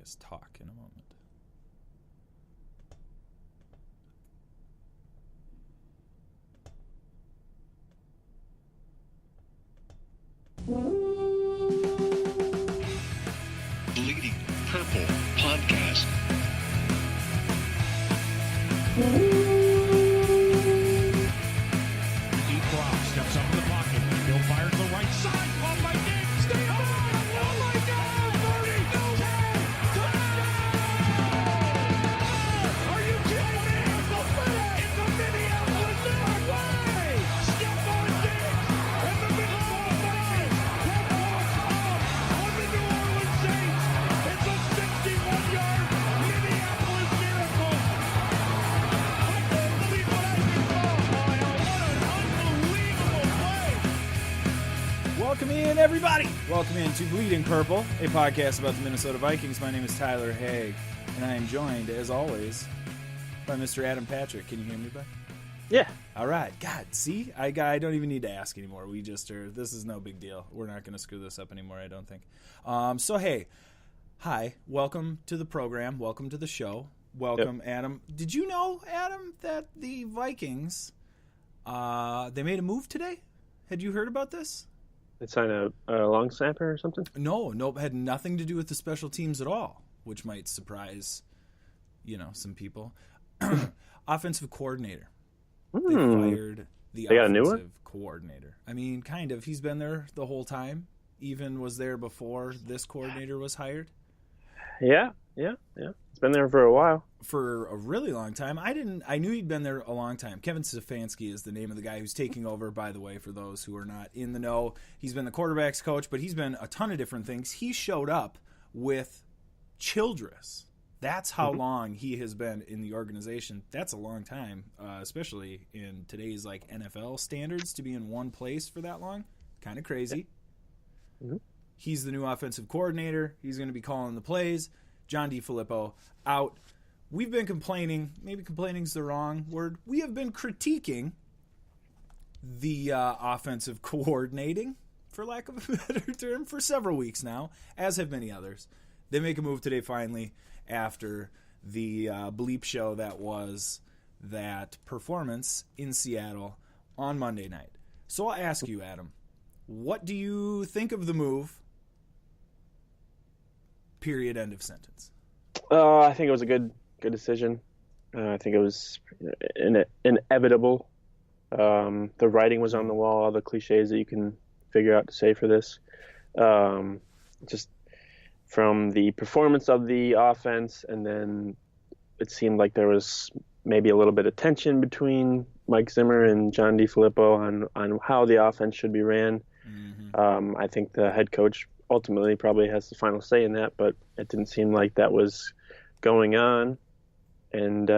guess, talk in a moment. Bleeding Purple Podcast. Deep crop steps up in the pocket. Bill fires to the right side. Off by Diggs. Stay on. Oh my God! 30, 10, touchdown! Are you kidding me? It's a Minneapolis way. Step on Diggs, and the Minnesota Vikings have walked off on the New Orleans Saints. It's a 61-yard Minneapolis miracle. I can't believe what I just saw. What an unbelievable play. Welcome in, everybody. Welcome in to Bleeding Purple, a podcast about the Minnesota Vikings. My name is Tyler Haig, and I am joined, as always, by Mr. Adam Patrick. Can you hear me, bud? Yeah. All right. God, see? I don't even need to ask anymore. We just are. This is no big deal. We're not going to screw this up anymore, I don't think. Hey. Hi. Welcome to the program. Welcome to the show. Welcome, Yep. Adam. Did you know, Adam, that the Vikings, they made a move today? Had you heard about this? They signed a long snapper or something? No, had nothing to do with the special teams at all, which might surprise, some people. Offensive coordinator. They fired the They got a new offensive one? coordinator. I mean, kind of. He's been there the whole time. Even was there before this coordinator was hired. Yeah. It's been there for a while. For a really long time. I knew he'd been there a long time. Kevin Stefanski is the name of the guy who's taking over, by the way, for those who are not in the know. He's been the quarterback's coach, but he's been a ton of different things. He showed up with Childress. That's how long he has been in the organization. That's a long time, especially in today's NFL standards, to be in one place for that long. Kind of crazy. Mm-hmm. He's the new offensive coordinator. He's going to be calling the plays. John DeFilippo out. We've been complaining. Maybe complaining is the wrong word. We have been critiquing the offensive coordinating, for lack of a better term, for several weeks now, as have many others. They make a move today finally after the bleep show that was that performance in Seattle on Monday night. So I'll ask you, Adam, what do you think of the move? Period. End of sentence. I think it was a good decision. I think it was inevitable. The writing was on the wall, all the cliches that you can figure out to say for this. Just from the performance of the offense, and then it seemed like there was maybe a little bit of tension between Mike Zimmer and John DeFilippo on how the offense should be ran. Mm-hmm. I think the head coach ultimately probably has the final say in that, but it didn't seem like that was going on. And,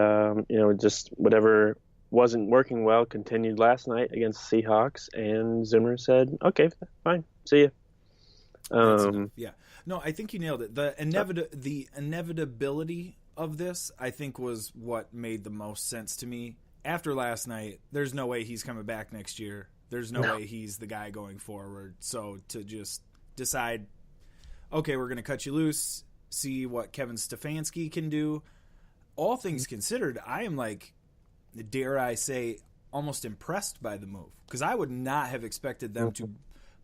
just whatever wasn't working well continued last night against the Seahawks, and Zimmer said, okay, fine, see ya. Yeah. No, I think you nailed it. The inevitability of this, I think, was what made the most sense to me. After last night, there's no way he's coming back next year. There's no way he's the guy going forward. So to just decide, okay, we're going to cut you loose, see what Kevin Stefanski can do. All things considered, I am dare I say, almost impressed by the move. Because I would not have expected them to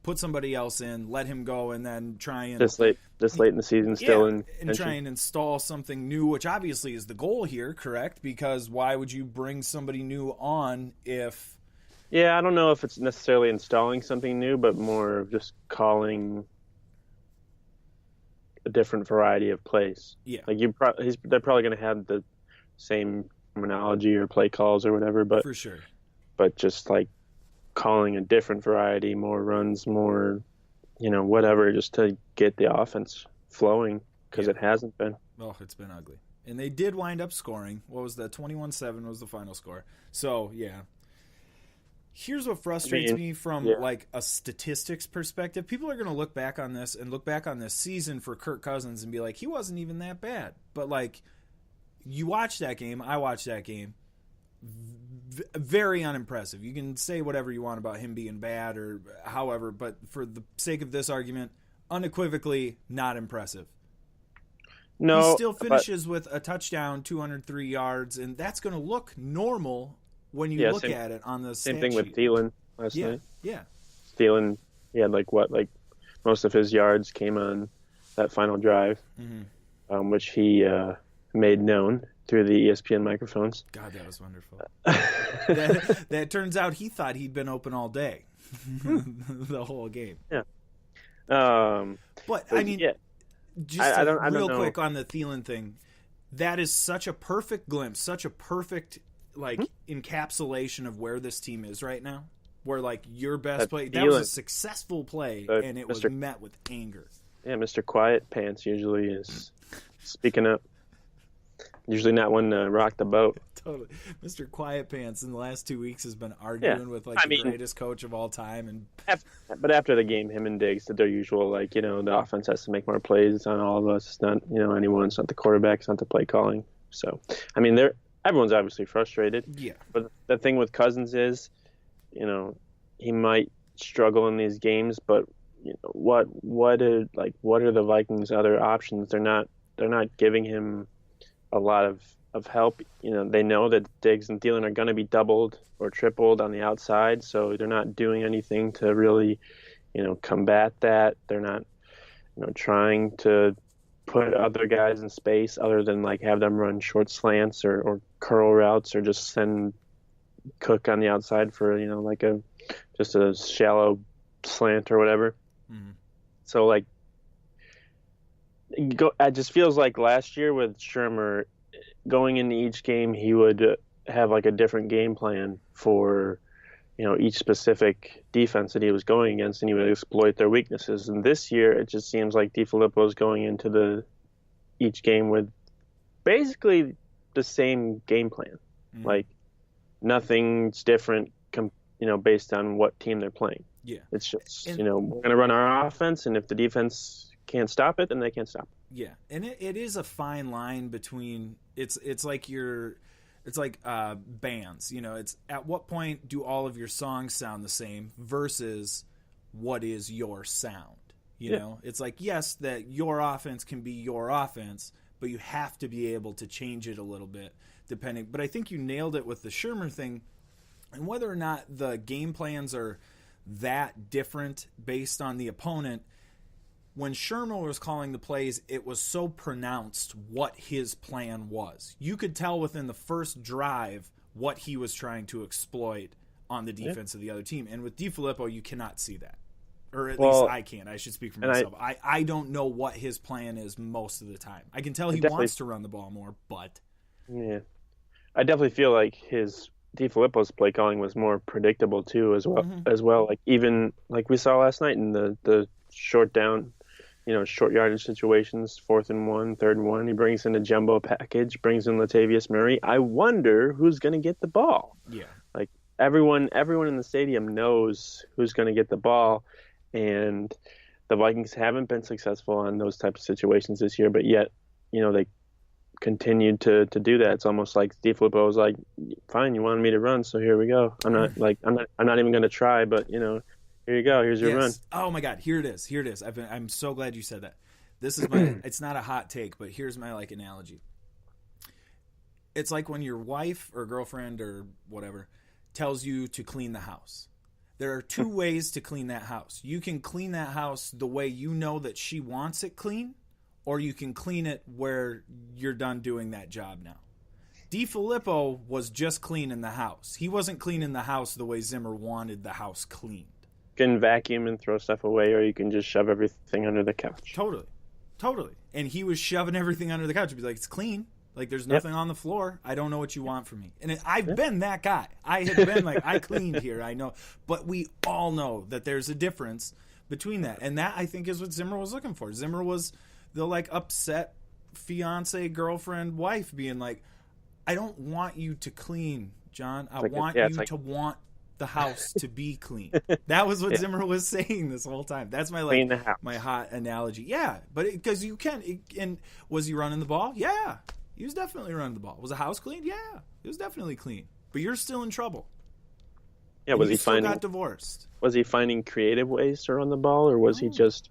put somebody else in, let him go, and then try and this late in the season still and try and install something new, which obviously is the goal here, correct? Because why would you bring somebody new on if? Yeah, I don't know if it's necessarily installing something new, but more of just calling a different variety of plays. Yeah, they're probably going to have the same terminology or play calls or whatever, but for sure. But just calling a different variety, more runs, more, whatever, just to get the offense flowing, because it hasn't been. Oh, it's been ugly. And they did wind up scoring. What was that? 21-7 was the final score. So, yeah. Here's what frustrates me from a statistics perspective. People are going to look back on this season for Kirk Cousins and be like, he wasn't even that bad. But you watch that game, I watched that game. Very unimpressive. You can say whatever you want about him being bad or however, but for the sake of this argument, unequivocally not impressive. No, he still finishes with a touchdown, 203 yards, and that's going to look normal when you look at it on the same stat thing with sheet. Thielen last night. Yeah. Thielen, he had like most of his yards came on that final drive, which he made known through the ESPN microphones. God, that was wonderful. that turns out he thought he'd been open all day, the whole game. Yeah. But I mean, just I don't real know. quick on the Thielen thing, that is such a perfect glimpse, such a perfect encapsulation of where this team is right now. Where like your best play, that was a successful play, and it was met with anger. Yeah, Mr. Quiet Pants usually is speaking up. Usually not one to rock the boat. Totally. Mr. Quiet Pants in the last 2 weeks has been arguing with the greatest coach of all time. But after the game, him and Diggs did their usual, the offense has to make more plays. It's on all of us. It's not, anyone. It's not the quarterback. It's not the play calling. So, I mean, everyone's obviously frustrated. Yeah. But the thing with Cousins is, he might struggle in these games, but what are the Vikings' other options? They're not giving him a lot of help. They know that Diggs and Thielen are going to be doubled or tripled on the outside, so they're not doing anything to really, combat that. They're not, trying to put other guys in space other than have them run short slants or curl routes or just send Cook on the outside for just a shallow slant or whatever. Mm-hmm. So it just feels like last year with Shermer, going into each game, he would have a different game plan for, each specific defense that he was going against, and he would exploit their weaknesses. And this year, it just seems like DiFilippo is going into each game with basically the same game plan. Mm-hmm. Nothing's different, based on what team they're playing. Yeah, it's just we're going to run our offense, and if the defense can't stop it, then they can't stop it. Yeah, and it is a fine line between it's like bands. It's at what point do all of your songs sound the same versus what is your sound. It's yes, that your offense can be your offense, but you have to be able to change it a little bit depending. But I think you nailed it with the Shermer thing, and whether or not the game plans are that different based on the opponent. When Shermer was calling the plays, it was so pronounced what his plan was. You could tell within the first drive what he was trying to exploit on the defense of the other team. And with DiFilippo, you cannot see that. Or at least I can't. I should speak for myself. I don't know what his plan is most of the time. I can tell he wants to run the ball more, but... Yeah. I definitely feel like DiFilippo's play calling was more predictable, too, as well. Mm-hmm. As well. Even we saw last night in the short down... short yardage situations, 4th and 1, 3rd and 1. He brings in a jumbo package, brings in Latavius Murray. I wonder who's going to get the ball. Yeah. Everyone in the stadium knows who's going to get the ball, and the Vikings haven't been successful on those types of situations this year, but yet, they continued to do that. It's almost like DiFilippo was like, fine, you wanted me to run, so here we go. I'm not even going to try, but, here you go. Here's your run. Oh my God. Here it is. I'm so glad you said that. This is my. It's not a hot take, but here's my analogy. It's like when your wife or girlfriend or whatever tells you to clean the house. There are two ways to clean that house. You can clean that house the way you know that she wants it clean, or you can clean it where you're done doing that job now. DiFilippo was just cleaning the house. He wasn't cleaning the house the way Zimmer wanted the house cleaned. You can vacuum and throw stuff away, or you can just shove everything under the couch. Totally. And he was shoving everything under the couch. He'd be like, it's clean. There's nothing on the floor. I don't know what you want from me. And I've been that guy. I have been I cleaned here. I know. But we all know that there's a difference between that. And that, I think, is what Zimmer was looking for. Zimmer was the, upset fiance, girlfriend, wife being like, I don't want you to clean, John. I want you to want the house to be clean. That was what Zimmer was saying this whole time. That's my clean the house. My hot analogy. Yeah, but because you can. And was he running the ball? Yeah, he was definitely running the ball. Was the house clean? Yeah, it was definitely clean. But you're still in trouble. Yeah, and he still got divorced? Was he finding creative ways to run the ball, or was he just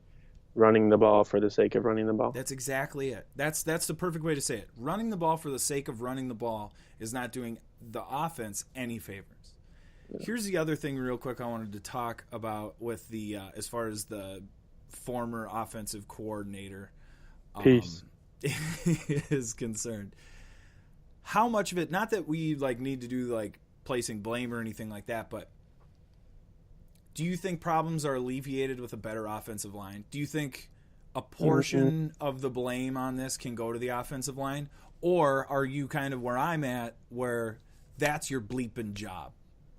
running the ball for the sake of running the ball. That's exactly it. That's the perfect way to say it. Running the ball for the sake of running the ball is not doing the offense any favors. Yeah. Here's the other thing real quick I wanted to talk about with the as far as the former offensive coordinator is concerned. How much of it, not that we need to do placing blame or anything like that, but do you think problems are alleviated with a better offensive line? Do you think a portion of the blame on this can go to the offensive line? Or are you kind of where I'm at, where that's your bleeping job?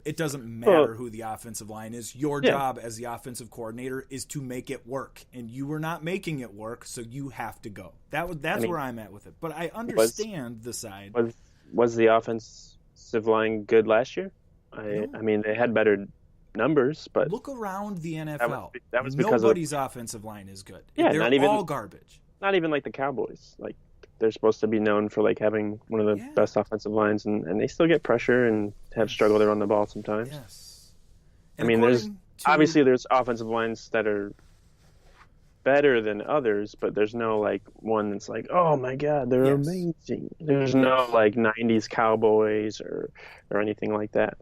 It doesn't matter who the offensive line is. Your job as the offensive coordinator is to make it work. And you were not making it work, so you have to go. That's where I'm at with it. But I understand the side. Was the offensive line good last year? I mean, they had better numbers, but look around the NFL. That was because nobody's offensive line is good. Yeah, they're all garbage. Not even like the Cowboys. They're supposed to be known for having one of the best offensive lines, and they still get pressure and have struggled to run the ball sometimes. Yes. I mean, obviously there's offensive lines that are better than others, but there's no one that's oh my god, they're amazing. There's no 90s Cowboys or anything like that.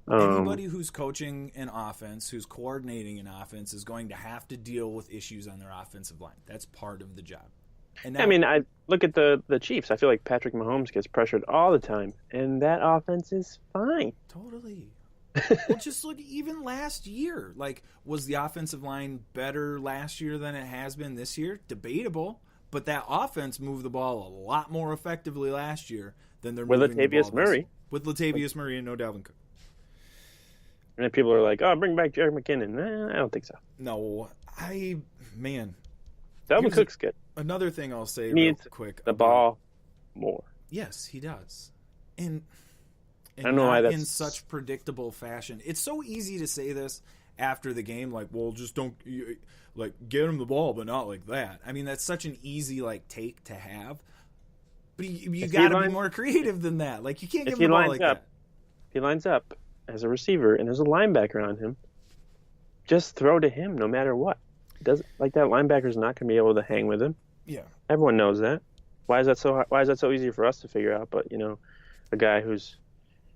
Anybody who's coaching an offense, who's coordinating an offense, is going to have to deal with issues on their offensive line. That's part of the job. And I mean, I look at the Chiefs. I feel like Patrick Mahomes gets pressured all the time, and that offense is fine. Totally. Well, just look, even last year. Was the offensive line better last year than it has been this year? Debatable. But that offense moved the ball a lot more effectively last year than they're moving the ball Latavius Murray. With Latavius Murray and no Dalvin Cook. And then people are like, "Oh, bring back Jerick McKinnon." I don't think so. No, Dalvin Cook's good. Another thing I'll say real quick. The ball more. Yes, he does. And I don't know why that's in such predictable fashion. It's so easy to say this after the game, just don't get him the ball, but not like that. I mean, that's such an easy take to have. But you got to be more creative than that. You can't give him the ball like that. If he lines up as a receiver and there's a linebacker on him, just throw to him no matter what. That linebacker's not going to be able to hang with him. Yeah, everyone knows that. Why is that so easy for us to figure out? But a guy who's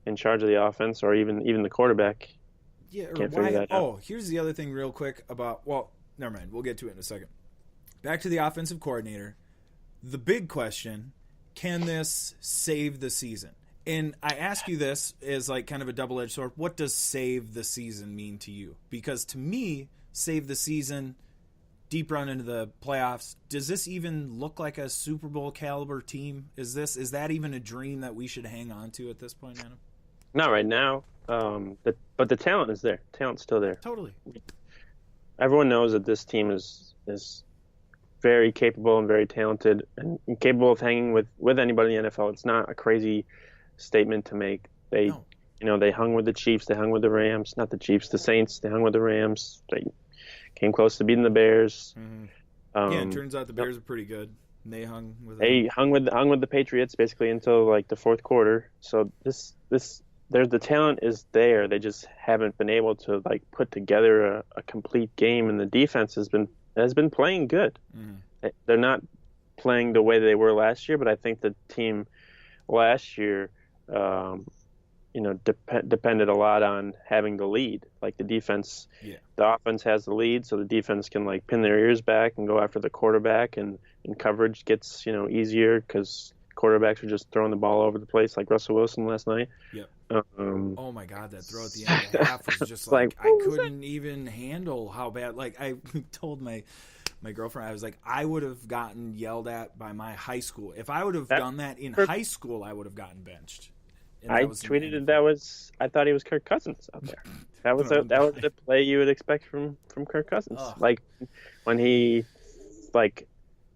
in charge of the offense or even the quarterback can't figure that out. Oh, here's the other thing real quick about. Well, never mind. We'll get to it in a second. Back to the offensive coordinator. The big question: can this save the season? And I ask you this as kind of a double-edged sword. What does save the season mean to you? Because to me, save the season, deep run into the playoffs, does this even look like a Super Bowl caliber team? Is that even a dream that we should hang on to at this point, Adam? Not right now. But the talent is there. Talent's still there. Totally. Everyone knows that this team is very capable and very talented and capable of hanging with anybody in the NFL. It's not a crazy statement to make. They hung with the Chiefs, they hung with the Rams, not the Chiefs, the Saints, they hung with the Rams. They came close to beating the Bears. Mm-hmm. It turns out the Bears are pretty good. And they hung with the Patriots basically until the fourth quarter. So the talent is there. They just haven't been able to put together a complete game, and the defense has been playing good. Mm-hmm. They're not playing the way they were last year, but I think the team last year depended a lot on having the lead. The defense, the offense has the lead, so the defense can pin their ears back and go after the quarterback, and coverage gets easier because quarterbacks are just throwing the ball over the place like Russell Wilson last night. Yep. Oh my God, that throw at the end of the half was just I couldn't even handle how bad. I told my girlfriend, I was I would have gotten yelled at by my high school. If I would have done that in high school, I would have gotten benched. I tweeted I thought he was Kirk Cousins out there. That was the play you would expect from Kirk Cousins. Ugh. When he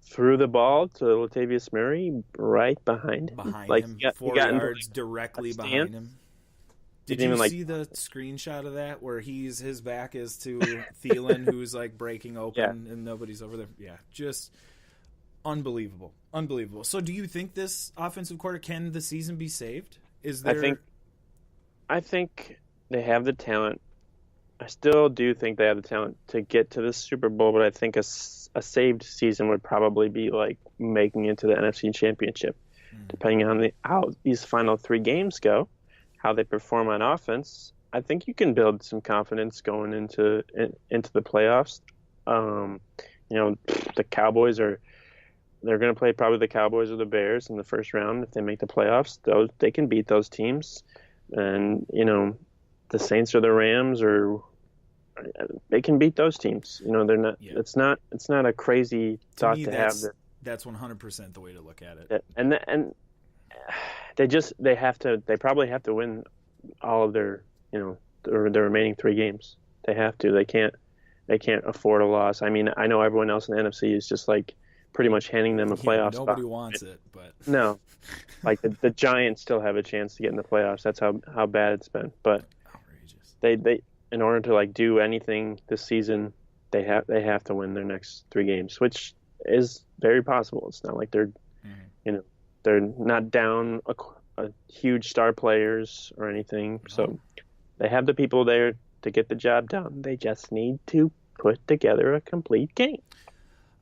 threw the ball to Latavius Murray right behind him. Behind him, 4 yards directly behind him. Did you see the screenshot of that where his back is to Thielen, who's breaking open and nobody's over there? Yeah, just unbelievable. Unbelievable. So do you think this offensive quarter, can the season be saved? Is there... I think they have the talent. I still do think they have the talent to get to the Super Bowl, but I think a saved season would probably be like making it to the NFC Championship, depending on how these final 3 games go, how they perform on offense. I think you can build some confidence going into the playoffs. The Cowboys they're going to play probably the Cowboys or the Bears in the first round if they make the playoffs. They can beat those teams, and the Saints or the Rams they can beat those teams. They're not. Yeah. It's not a crazy thought to have. That's 100% the way to look at it. And they probably have to win all of their the remaining 3 games. They have to. They can't afford a loss. I mean, I know everyone else in the NFC is just like pretty much handing them a playoff spot. Nobody wants it, but no, like the Giants still have a chance to get in the playoffs. That's how bad it's been. But outrageous. They in order to like do anything this season, they have to win their next 3 games, which is very possible. It's not like they're they're not down a huge star players or anything. So they have the people there to get the job done. They just need to put together a complete game.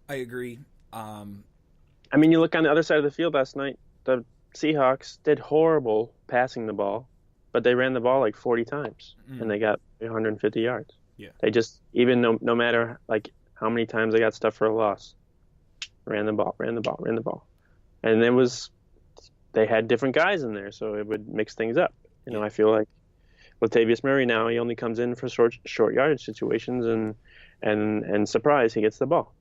I agree. I mean, you look on the other side of the field last night, the Seahawks did horrible passing the ball, but they ran the ball like 40 times and they got 150 yards. Yeah. They just, even no matter like how many times they got stuff for a loss, ran the ball. And they had different guys in there, so it would mix things up. I feel like Latavius Murray now, he only comes in for short yardage situations and surprise, he gets the ball.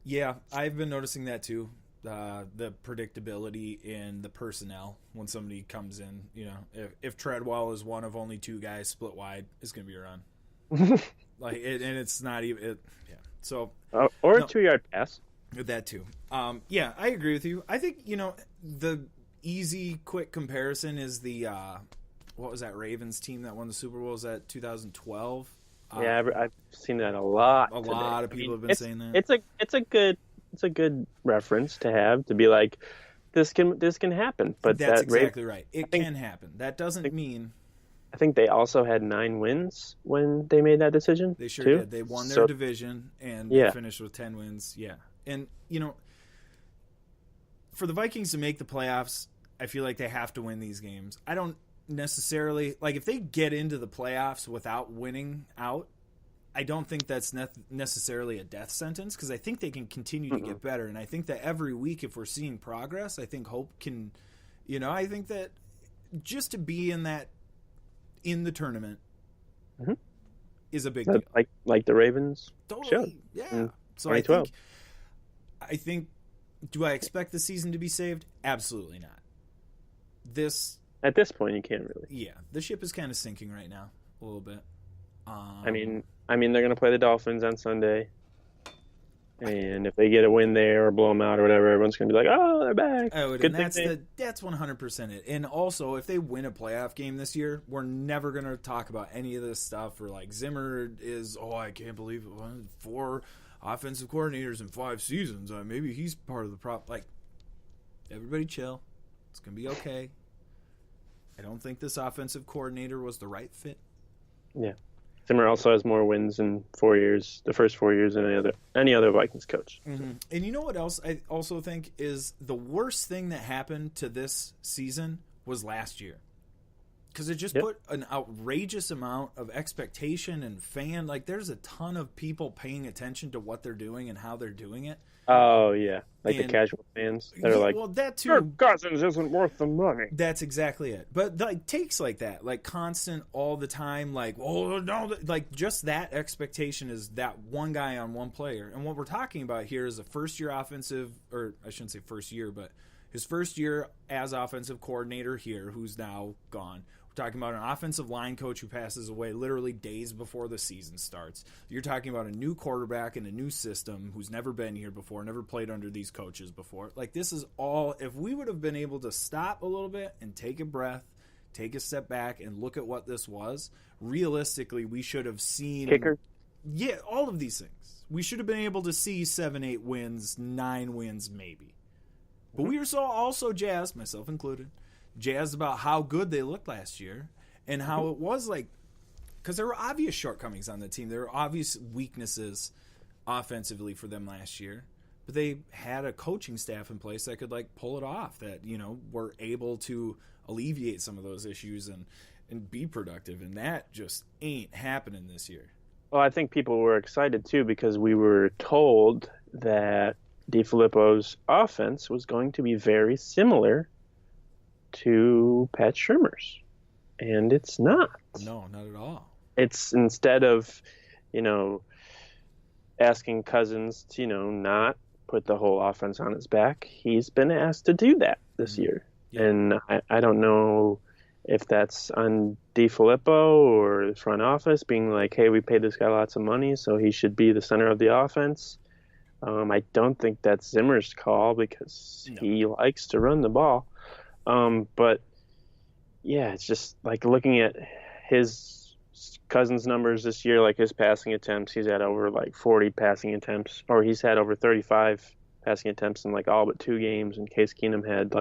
Yeah, I've been noticing that too. The predictability in the personnel when somebody comes in. If Treadwell is one of only 2 guys split wide, it's going to be a run. And it's not even. Yeah. So. Or a 2-yard pass. That too. Yeah, I agree with you. I think the easy, quick comparison is the what was that Ravens team that won the Super Bowl? Was that 2012? Yeah, I've seen that a lot. A lot of people have been saying that. It's a good reference to have, to be like, this can happen. But that's exactly right. It can happen. That doesn't mean. I think they also had 9 wins when they made that decision. They sure too. did. They won their division and they finished with 10 wins. Yeah, and for the Vikings to make the playoffs, I feel like they have to win these games. I don't necessarily if they get into the playoffs without winning out, I don't think that's necessarily a death sentence, because I think they can continue to get better, and I think that every week, if we're seeing progress, I think hope can I think that just to be in the tournament is a big deal, like the Ravens totally showed. Yeah. So I think do I expect the season to be saved? Absolutely not. At this point, you can't really. Yeah, the ship is kind of sinking right now, a little bit. I mean, they're going to play the Dolphins on Sunday, and if they get a win there or blow them out or whatever, everyone's going to be like, "Oh, they're back." Oh, and that's 100% it. And also, if they win a playoff game this year, we're never going to talk about any of this stuff. Or like Zimmer is, I can't believe it. 4 offensive coordinators in 5 seasons. Maybe he's part of the problem. Like, everybody chill. It's going to be okay. I don't think this offensive coordinator was the right fit. Yeah. Zimmer also has more wins in 4 years, the first 4 years, than any other Vikings coach. Mm-hmm. And you know what else I also think is the worst thing that happened to this season was last year. Because it just put an outrageous amount of expectation and there's a ton of people paying attention to what they're doing and how they're doing it. Oh, yeah. The casual fans. They're well, that too. Kirk Cousins isn't worth the money. That's exactly it. But takes like that, constant all the time, just that expectation is that one guy on one player. And what we're talking about here is a first-year offensive, or I shouldn't say first year, but his first year as offensive coordinator here, who's now gone. Talking about an offensive line coach who passes away literally days before the season starts. You're talking about a new quarterback in a new system who's never been here before, never played under these coaches before. This is all, if we would have been able to stop a little bit and take a breath, take a step back and look at what this was, realistically we should have seen kicker. Yeah, all of these things. We should have been able to see 7, 8 wins, 9 wins maybe. But we were also jazzed, myself included, jazzed about how good they looked last year and how it was because there were obvious shortcomings on the team. There were obvious weaknesses offensively for them last year. But they had a coaching staff in place that could pull it off, that, were able to alleviate some of those issues and be productive. And that just ain't happening this year. Well, I think people were excited too because we were told that DeFilippo's offense was going to be very similar to Pat Shurmur's. And it's not. No, not at all. It's instead of, asking Cousins to, not put the whole offense on his back, he's been asked to do that this year. Yeah. And I don't know if that's on DeFilippo or the front office being like, hey, we paid this guy lots of money, so he should be the center of the offense. I don't think that's Zimmer's call because he likes to run the ball. But, yeah, it's just looking at his Cousins' numbers this year, his passing attempts, he's had over 40 passing attempts, or he's had over 35 passing attempts in all but 2 games, and Case Keenum had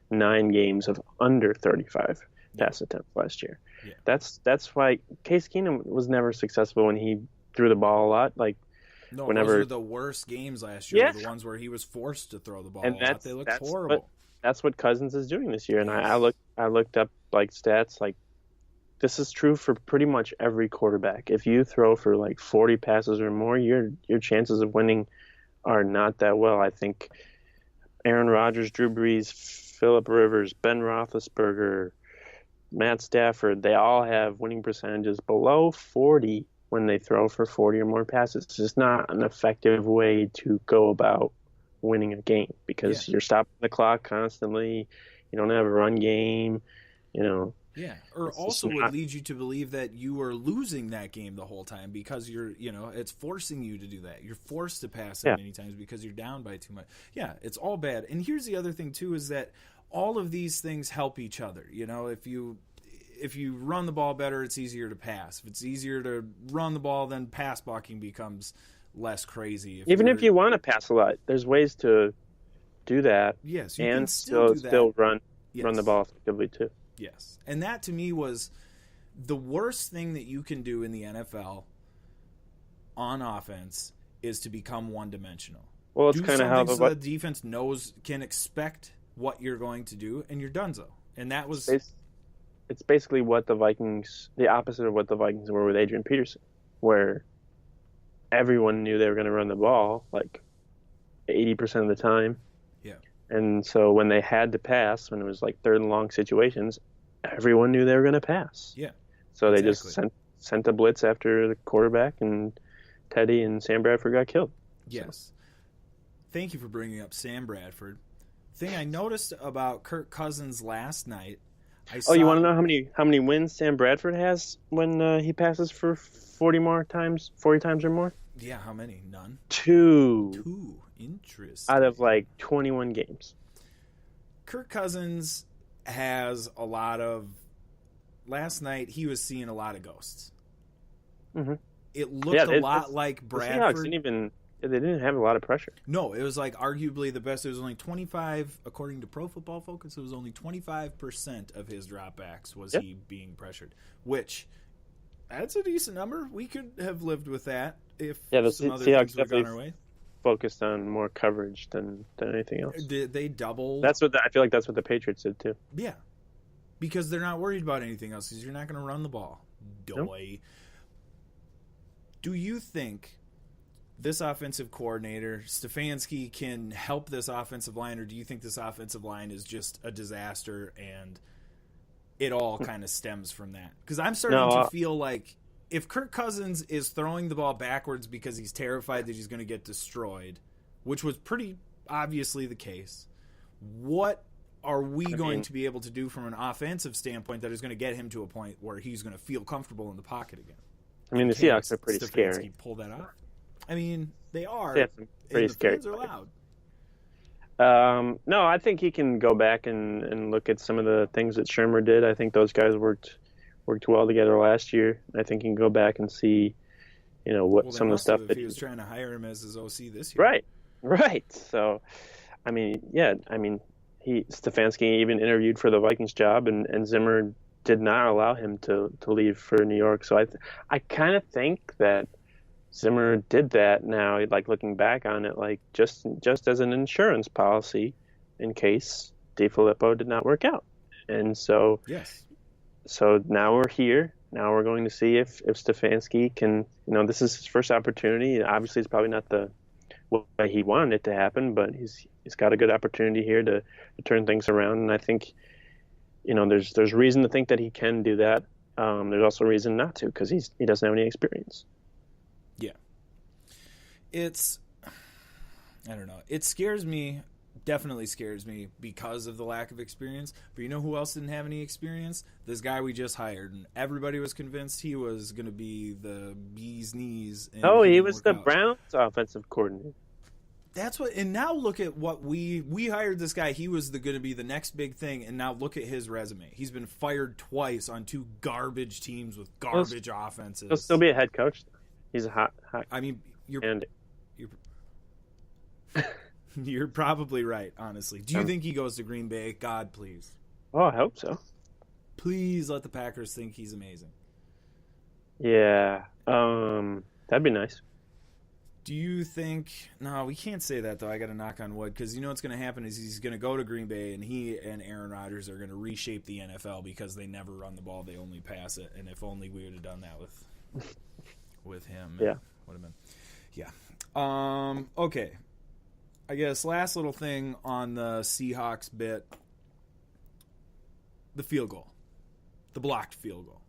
9 games of under 35 pass attempts last year. Yeah. That's why Case Keenum was never successful when he threw the ball a lot. Those were the worst games last year, the ones where he was forced to throw the ball a lot. They looked horrible. That's what Cousins is doing this year, and I looked up stats this is true for pretty much every quarterback. If you throw for 40 passes or more, your chances of winning are not that well. I think Aaron Rodgers, Drew Brees, Phillip Rivers, Ben Roethlisberger, Matt Stafford, they all have winning percentages below 40 when they throw for 40 or more passes. It's just not an effective way to go about winning a game because you're stopping the clock constantly. You don't have a run game, Yeah, or also would lead you to believe that you are losing that game the whole time because it's forcing you to do that. You're forced to pass it many times because you're down by too much. Yeah, it's all bad. And here's the other thing too is that all of these things help each other. If you run the ball better, it's easier to pass. If it's easier to run the ball, then pass blocking becomes less crazy. If you want to pass a lot, there's ways to do that. Yes, you and can still run the ball effectively too. Yes. And that to me was the worst thing that you can do in the NFL on offense is to become one-dimensional. Well, it's kind of how the defense can expect what you're going to do, and you're donezo. And that was... It's basically the opposite of what the Vikings were with Adrian Peterson, where everyone knew they were going to run the ball 80% of the time. Yeah. And so when they had to pass, when it was third and long situations, everyone knew they were going to pass. Yeah. So they just sent a blitz after the quarterback, and Teddy and Sam Bradford got killed. Yes. Thank you for bringing up Sam Bradford. Thing I noticed about Kirk Cousins last night, you want to know how many wins Sam Bradford has when he passes for 40 times or more? Yeah, how many? None? 2. Interesting. Out of 21 games. Kirk Cousins has a lot of... Last night, he was seeing a lot of ghosts. Mm-hmm. It looked a lot like Bradford. They didn't have a lot of pressure. No, it was arguably the best. It was only 25, according to Pro Football Focus, it was only 25% of his dropbacks was he being pressured, which that's a decent number. We could have lived with that if some other things would have gone our way. Focused on more coverage than anything else. Did they double? I feel like that's what the Patriots did too. Yeah, because they're not worried about anything else. Because you're not going to run the ball. Doy. Nope. Do you think this offensive coordinator, Stefanski, can help this offensive line, or do you think this offensive line is just a disaster and it all kind of stems from that? Because I'm starting to feel like if Kirk Cousins is throwing the ball backwards because he's terrified that he's going to get destroyed, which was pretty obviously the case, what are we going to be able to do from an offensive standpoint that is going to get him to a point where he's going to feel comfortable in the pocket again? I mean, the Seahawks are pretty scary. Pull that off. I mean, they are. Yeah, pretty scary. Fans are loud. No, I think he can go back and look at some of the things that Shurmur did. I think those guys worked well together last year. I think he can go back and see, some of the stuff that he was trying to hire him as his OC this year. Right. So, Stefanski even interviewed for the Vikings job, and Zimmer did not allow him to leave for New York. So I kind of think that Zimmer did that now, like looking back on it, like just as an insurance policy in case DiFilippo did not work out. And so Yes. so now we're here. Now we're going to see if Stefanski can, this is his first opportunity. Obviously, it's probably not the way he wanted it to happen, but he's got a good opportunity here to turn things around. And I think, there's reason to think that he can do that. There's also reason not to, because he doesn't have any experience. Yeah. I don't know. It scares me. Definitely scares me because of the lack of experience. But you know who else didn't have any experience? This guy we just hired, and everybody was convinced he was going to be the bee's knees. And he was the Browns offensive coordinator. That's what. And now look at what we hired this guy. He was going to be the next big thing. And now look at his resume. He's been fired twice on 2 garbage teams with garbage offenses. He'll still be a head coach. He's a hot. I mean, you're And you're probably right, honestly. Do you think he goes to Green Bay? God, please. Oh, I hope so. Please let the Packers think he's amazing. Yeah. That'd be nice. Do you think... No, we can't say that, though. I got to knock on wood, because you know what's going to happen is he's going to go to Green Bay, and he and Aaron Rodgers are going to reshape the NFL because they never run the ball. They only pass it. And if only we would have done that with him. Yeah. Would have been... Yeah. Okay. I guess last little thing on the Seahawks bit, the field goal, the blocked field goal,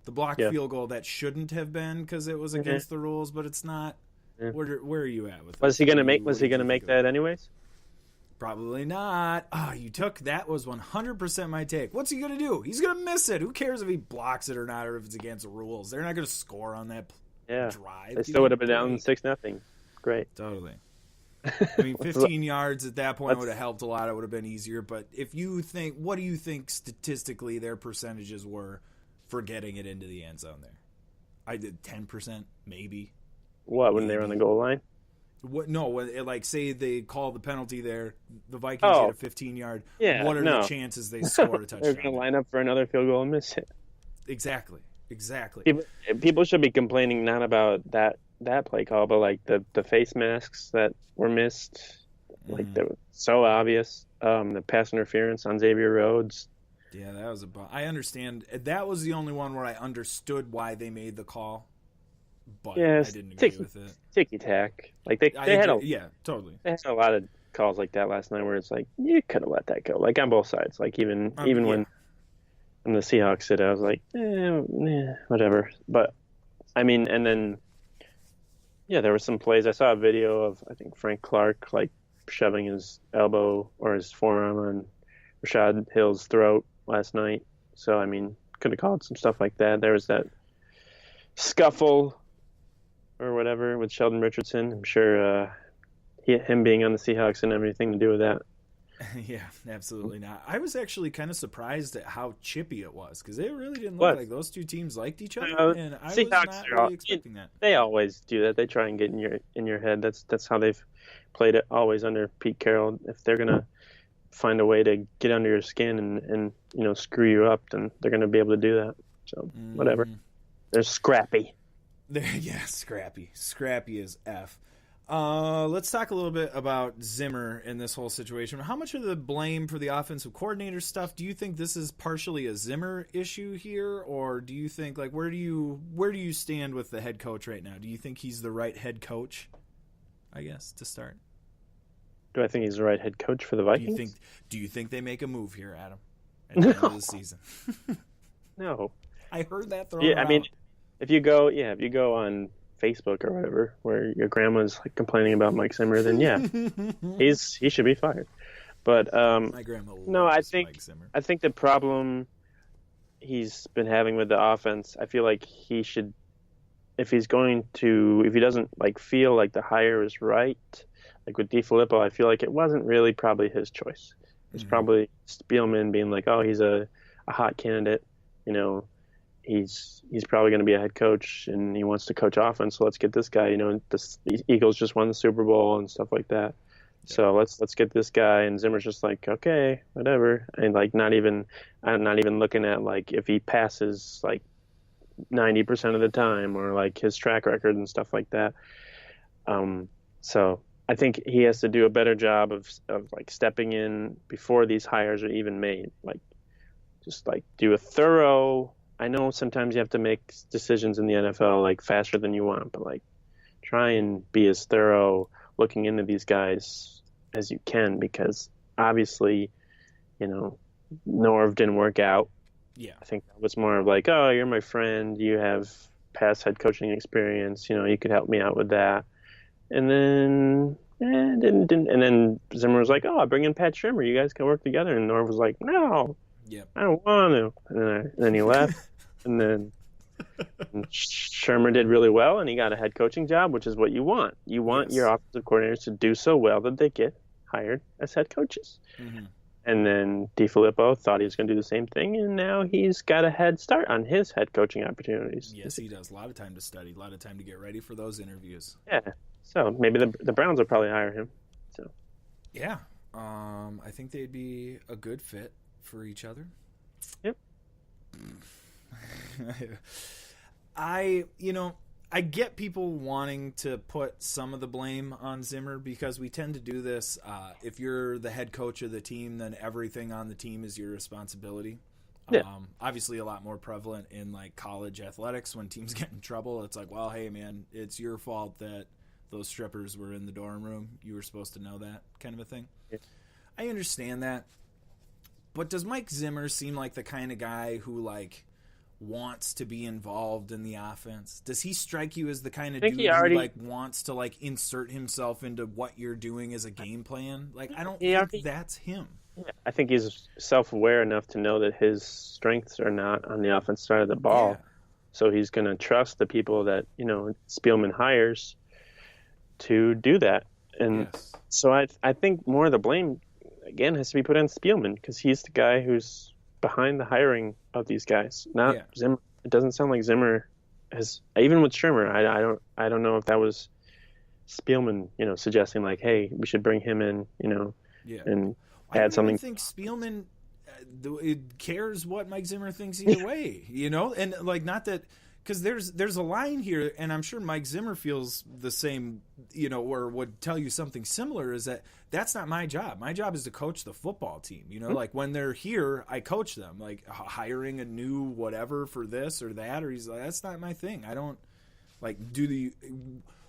the blocked field goal that shouldn't have been because it was against the rules, but it's not. Yeah. Where are you at with? Was he going to make? Was he going to make that anyways? Probably not. That was 100% my take. What's he going to do? He's going to miss it. Who cares if he blocks it or not, or if it's against the rules? They're not going to score on that drive. They still would have been down 6-0. Great. Totally. I mean, 15 yards at that point would have helped a lot. It would have been easier. But if you think, what do you think statistically their percentages were for getting it into the end zone there? I did 10%, maybe. What, when they were on the goal line? What? No, like say they call the penalty there, the Vikings get a 15-yard. Yeah, what are the chances they score a touchdown? They're going to line up for another field goal and miss it. Exactly. People should be complaining not about that play call, but like the face masks that were missed, like they were so obvious. The pass interference on Xavier Rhodes. Yeah, that was I understand. That was the only one where I understood why they made the call, but I didn't agree with it. Ticky tack. Like they had totally. They had a lot of calls like that last night where it's like you could have let that go. Like on both sides. Like even when the Seahawks did, I was like, whatever. But I mean, and then. Yeah, there were some plays. I saw a video of, I think, Frank Clark, like, shoving his elbow or his forearm on Rashad Hill's throat last night. So, I mean, could have called some stuff like that. There was that scuffle or whatever with Sheldon Richardson. I'm sure him being on the Seahawks didn't have anything to do with that. Yeah, absolutely not. I was actually kind of surprised at how chippy it was because they really didn't look like those two teams liked each other, and I was not really expecting that. They always do that. They try and get in your head. That's how they've played it always under Pete Carroll. If they're gonna find a way to get under your skin and screw you up, then they're gonna be able to do that. So whatever. They're scrappy. Scrappy. Scrappy as F. Let's talk a little bit about Zimmer in this whole situation. How much of the blame for the offensive coordinator stuff do you think this is partially a Zimmer issue here, or do you think where do you stand with the head coach right now? Do you think he's the right head coach? I guess to start. Do I think he's the right head coach for the Vikings? Do you think they make a move here, Adam, at the end of the season? No. I heard that thrown around. I mean, if you go on Facebook or whatever, where your grandma's complaining about Mike Zimmer, then he should be fired. But my grandma loves Mike Zimmer. I think the problem he's been having with the offense, I feel like he should, if he doesn't feel like the hire is right, like with DiFilippo, I feel like it wasn't really probably his choice. It's probably Spielman being like, oh, he's a hot candidate, He's probably going to be a head coach, and he wants to coach offense. So let's get this guy. The Eagles just won the Super Bowl and stuff like that. So let's get this guy. And Zimmer's just like, okay, whatever. And like I'm not even looking at like if he passes like 90% of the time or like his track record and stuff like that. So I think he has to do a better job of like stepping in before these hires are even made. Like just like do a thorough. I know sometimes you have to make decisions in the NFL like faster than you want, but like try and be as thorough looking into these guys as you can, because obviously, Norv didn't work out. Yeah. I think that was more of like, oh, you're my friend, you have past head coaching experience, you could help me out with that. And then didn't and then Zimmer was like, oh, I'll bring in Pat Shurmur, you guys can work together. And Norv was like, no, Yep. I don't want to. And then he left. And Shurmur did really well, and he got a head coaching job, which is what you want. You want your offensive coordinators to do so well that they get hired as head coaches. Mm-hmm. And then DiFilippo thought he was going to do the same thing, and now he's got a head start on his head coaching opportunities. Yes, he does. A lot of time to study, a lot of time to get ready for those interviews. Yeah. So maybe the Browns will probably hire him. So. Yeah. I think they'd be a good fit for each other. Yep. I get people wanting to put some of the blame on Zimmer because we tend to do this. If you're the head coach of the team, then everything on the team is your responsibility. Yeah. Obviously a lot more prevalent in like college athletics when teams get in trouble. It's like, well, hey man, it's your fault that those strippers were in the dorm room. You were supposed to know that, kind of a thing. Yeah. I understand that. But does Mike Zimmer seem like the kind of guy who like wants to be involved in the offense? Does he strike you as the kind of dude who like wants to like insert himself into what you're doing as a game plan? Like I don't think that's him. Yeah, I think he's self-aware enough to know that his strengths are not on the offense side of the ball. Yeah. So he's going to trust the people that, Spielman hires to do that. And so I think more of the blame again has to be put on Spielman, because he's the guy who's behind the hiring of these guys, not Zimmer. It doesn't sound like Zimmer has, even with Shurmur. I don't know if that was Spielman, suggesting like, hey, we should bring him in, and add something. I think Spielman cares what Mike Zimmer thinks either way, and like not that. Because there's a line here, and I'm sure Mike Zimmer feels the same, or would tell you something similar, is that that's not my job. My job is to coach the football team. Like when they're here, I coach them. Like hiring a new whatever for this or that, or he's like, that's not my thing. I don't like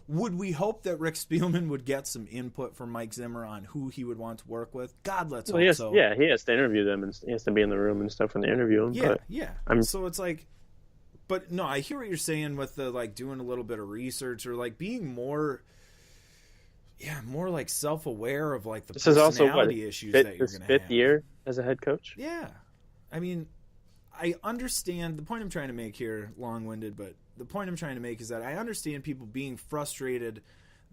would we hope that Rick Spielman would get some input from Mike Zimmer on who he would want to work with? God, let's hope so. Yeah, he has to interview them, and he has to be in the room and stuff when they interview him. So it's like. But no, I hear what you're saying with the like doing a little bit of research or like being more like self-aware of like the personality issues that you're going to have. Fifth year as a head coach. Yeah, I mean, I understand the point I'm trying to make here. Long-winded, but the point I'm trying to make is that I understand people being frustrated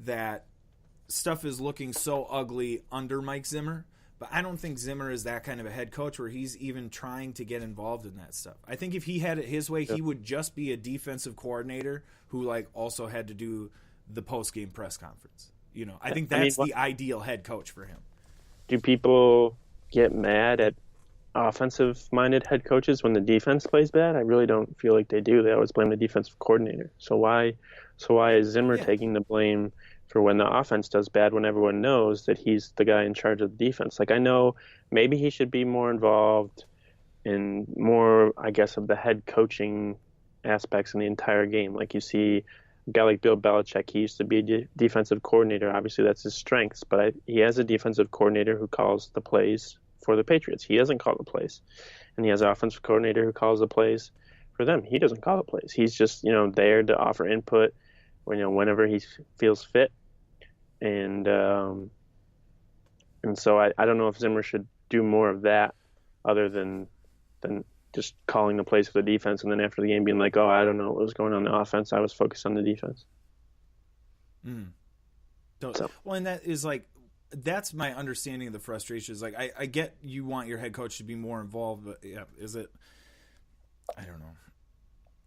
that stuff is looking so ugly under Mike Zimmer. But I don't think Zimmer is that kind of a head coach where he's even trying to get involved in that stuff. I think if he had it his way, he would just be a defensive coordinator who like also had to do the post-game press conference. I think that's the ideal head coach for him. Do people get mad at offensive-minded head coaches when the defense plays bad? I really don't feel like they do. They always blame the defensive coordinator. So why is Zimmer taking the blame for when the offense does bad when everyone knows that he's the guy in charge of the defense? Like, I know maybe he should be more involved in more, I guess, of the head coaching aspects in the entire game. Like you see a guy like Bill Belichick, he used to be a defensive coordinator. Obviously, that's his strengths, but he has a defensive coordinator who calls the plays for the Patriots. He doesn't call the plays. And he has an offensive coordinator who calls the plays for them. He doesn't call the plays. He's just, there to offer input whenever he feels fit. And so I don't know if Zimmer should do more of that other than just calling the plays for the defense, and then after the game being like, oh, I don't know what was going on the offense. I was focused on the defense. So. Well, and that is like, that's my understanding of the frustration. Is like, I get you want your head coach to be more involved, but is it? I don't know.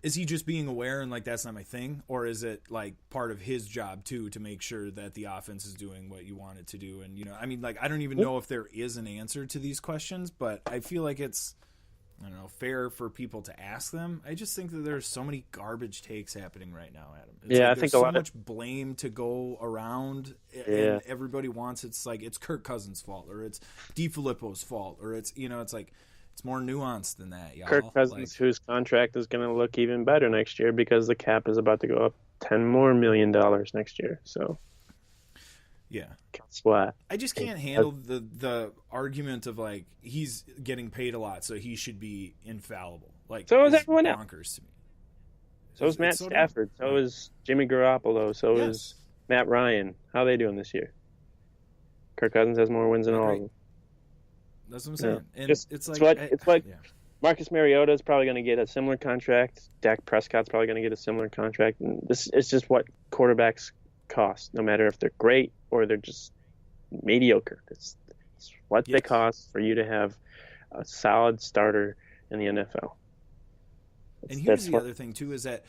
is he just being aware and like, that's not my thing? Or is it like part of his job too, to make sure that the offense is doing what you want it to do? And, I mean, like, I don't even know if there is an answer to these questions, but I feel like it's, I don't know, fair for people to ask them. I just think that there's so many garbage takes happening right now, Adam. It's I like think there's so much blame to go around, and everybody wants, it's like it's Kirk Cousins' fault, or it's DiFilippo's fault, or it's, it's like it's more nuanced than that, y'all. Kirk Cousins, whose contract is going to look even better next year because the cap is about to go up $10 million more next year. So. Yeah. Guess what? I just can't handle the argument of like he's getting paid a lot, so he should be infallible. Like, so is everyone else. Bonkers to me. So is Matt Stafford. So is Jimmy Garoppolo. So is Matt Ryan. How are they doing this year? Kirk Cousins has more wins than all of them. That's what I'm saying. Yeah. And it's like Marcus Mariota is probably going to get a similar contract. Dak Prescott's probably going to get a similar contract. And this is just what quarterbacks cost, no matter if they're great or they're just mediocre. It's what they cost for you to have a solid starter in the NFL. And here's the other thing too, is that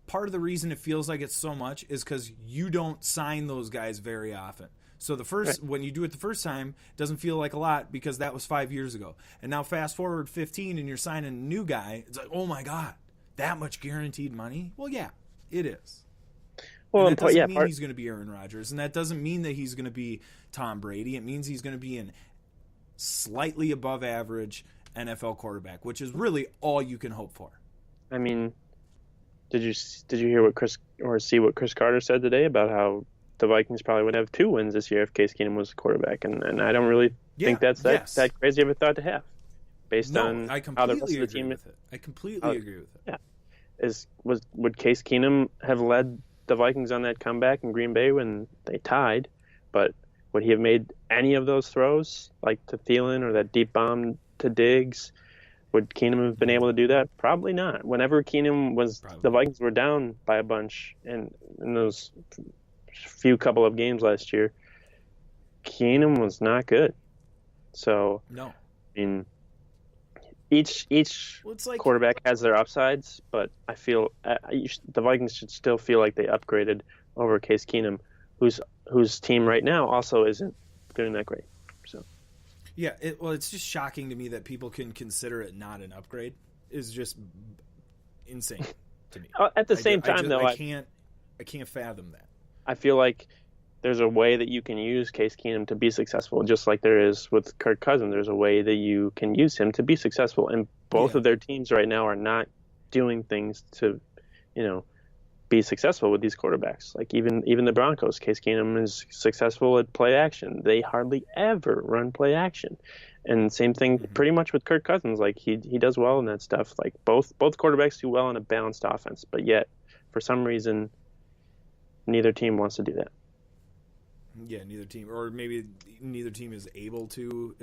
part of the reason it feels like it's so much is because you don't sign those guys very often. So when you do it the first time, it doesn't feel like a lot because that was 5 years ago. And now fast forward 15 and you're signing a new guy, it's like, oh my God, that much guaranteed money? Well, yeah, it is. Well, and that doesn't mean he's going to be Aaron Rodgers, and that doesn't mean that he's going to be Tom Brady. It means he's going to be an slightly above average NFL quarterback, which is really all you can hope for. I mean, did you hear see what Chris Carter said today about how the Vikings probably would have 2 wins this year if Case Keenum was the quarterback, and I don't really think that's that crazy of a thought to have, based on how the rest of the team. With it. I completely agree with it. Yeah, would Case Keenum have led the Vikings on that comeback in Green Bay when they tied? But would he have made any of those throws, like to Thielen or that deep bomb to Diggs? Would Keenum have been able to do that? Probably not. Whenever Keenum the Vikings were down by a bunch, and in those couple of games last year, Keenum was not good. So no, I mean, each quarterback has their upsides, but I feel the Vikings should still feel like they upgraded over Case Keenum, whose team right now also isn't doing that great. So yeah, it's just shocking to me that people can consider it not an upgrade. Is just insane to me. At the same time, though, I can't fathom that. I feel like there's a way that you can use Case Keenum to be successful, just like there is with Kirk Cousins. There's a way that you can use him to be successful, and both of their teams right now are not doing things to, be successful with these quarterbacks. Like even the Broncos, Case Keenum is successful at play action. They hardly ever run play action, and same thing pretty much with Kirk Cousins. Like he does well in that stuff. Like both quarterbacks do well in a balanced offense, but yet for some reason neither team wants to do that. Yeah, neither team, or maybe neither team is able to.